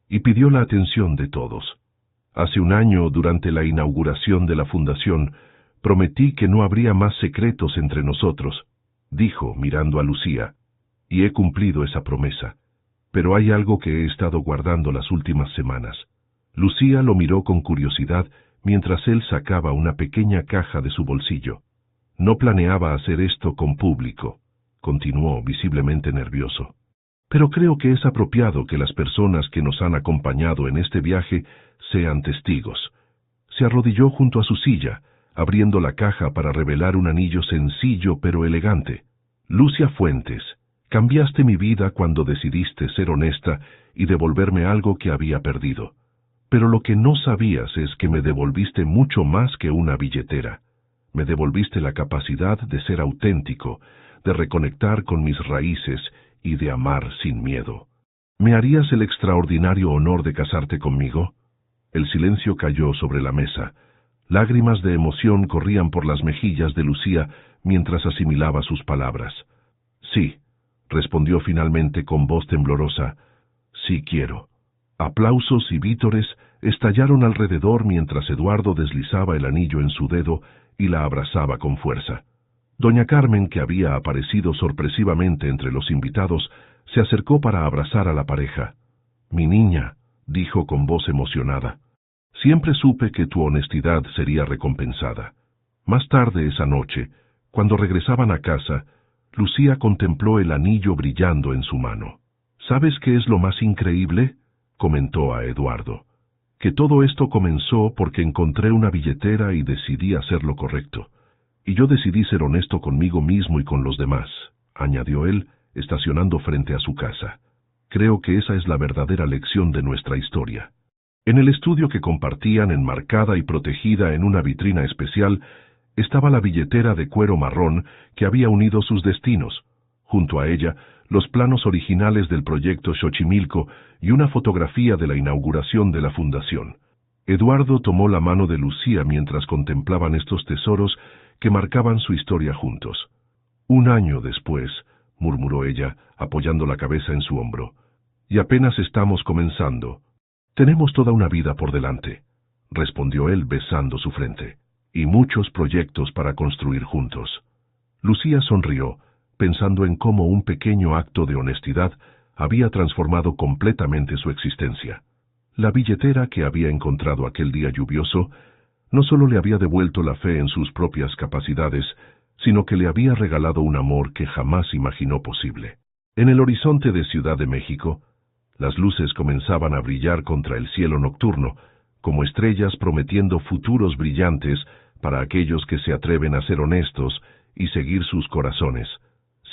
Speaker 1: y pidió la atención de todos. «Hace 1 año, durante la inauguración de la fundación, prometí que no habría más secretos entre nosotros», dijo mirando a Lucía, «y he cumplido esa promesa. Pero hay algo que he estado guardando las últimas semanas». Lucía lo miró con curiosidad mientras él sacaba una pequeña caja de su bolsillo. «No planeaba hacer esto con público», continuó visiblemente nervioso. «Pero creo que es apropiado que las personas que nos han acompañado en este viaje sean testigos». Se arrodilló junto a su silla, abriendo la caja para revelar un anillo sencillo pero elegante. «Lucia Fuentes, cambiaste mi vida cuando decidiste ser honesta y devolverme algo que había perdido. Pero lo que no sabías es que me devolviste mucho más que una billetera. Me devolviste la capacidad de ser auténtico, de reconectar con mis raíces y de amar sin miedo. ¿Me harías el extraordinario honor de casarte conmigo?» El silencio cayó sobre la mesa. Lágrimas de emoción corrían por las mejillas de Lucía mientras asimilaba sus palabras. «Sí», respondió finalmente con voz temblorosa. Sí quiero. Aplausos y vítores estallaron alrededor mientras Eduardo deslizaba el anillo en su dedo y la abrazaba con fuerza. Doña Carmen, que había aparecido sorpresivamente entre los invitados, se acercó para abrazar a la pareja. «Mi niña», dijo con voz emocionada, «siempre supe que tu honestidad sería recompensada». Más tarde esa noche, cuando regresaban a casa, Lucía contempló el anillo brillando en su mano. «¿Sabes qué es lo más increíble?», comentó a Eduardo. «Que todo esto comenzó porque encontré una billetera y decidí hacer lo correcto. Y yo decidí ser honesto conmigo mismo y con los demás», añadió él, estacionando frente a su casa. «Creo que esa es la verdadera lección de nuestra historia». En el estudio que compartían, enmarcada y protegida en una vitrina especial, estaba la billetera de cuero marrón que había unido sus destinos. Junto a ella, los planos originales del proyecto Xochimilco y una fotografía de la inauguración de la fundación. Eduardo tomó la mano de Lucía mientras contemplaban estos tesoros que marcaban su historia juntos. «Un año después», murmuró ella, apoyando la cabeza en su hombro, «y apenas estamos comenzando». «Tenemos toda una vida por delante», respondió él besando su frente, «y muchos proyectos para construir juntos». Lucía sonrió, pensando en cómo un pequeño acto de honestidad había transformado completamente su existencia. La billetera que había encontrado aquel día lluvioso no solo le había devuelto la fe en sus propias capacidades, sino que le había regalado un amor que jamás imaginó posible. En el horizonte de Ciudad de México, las luces comenzaban a brillar contra el cielo nocturno, como estrellas prometiendo futuros brillantes para aquellos que se atreven a ser honestos y seguir sus corazones,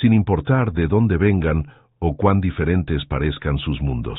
Speaker 1: sin importar de dónde vengan o cuán diferentes parezcan sus mundos.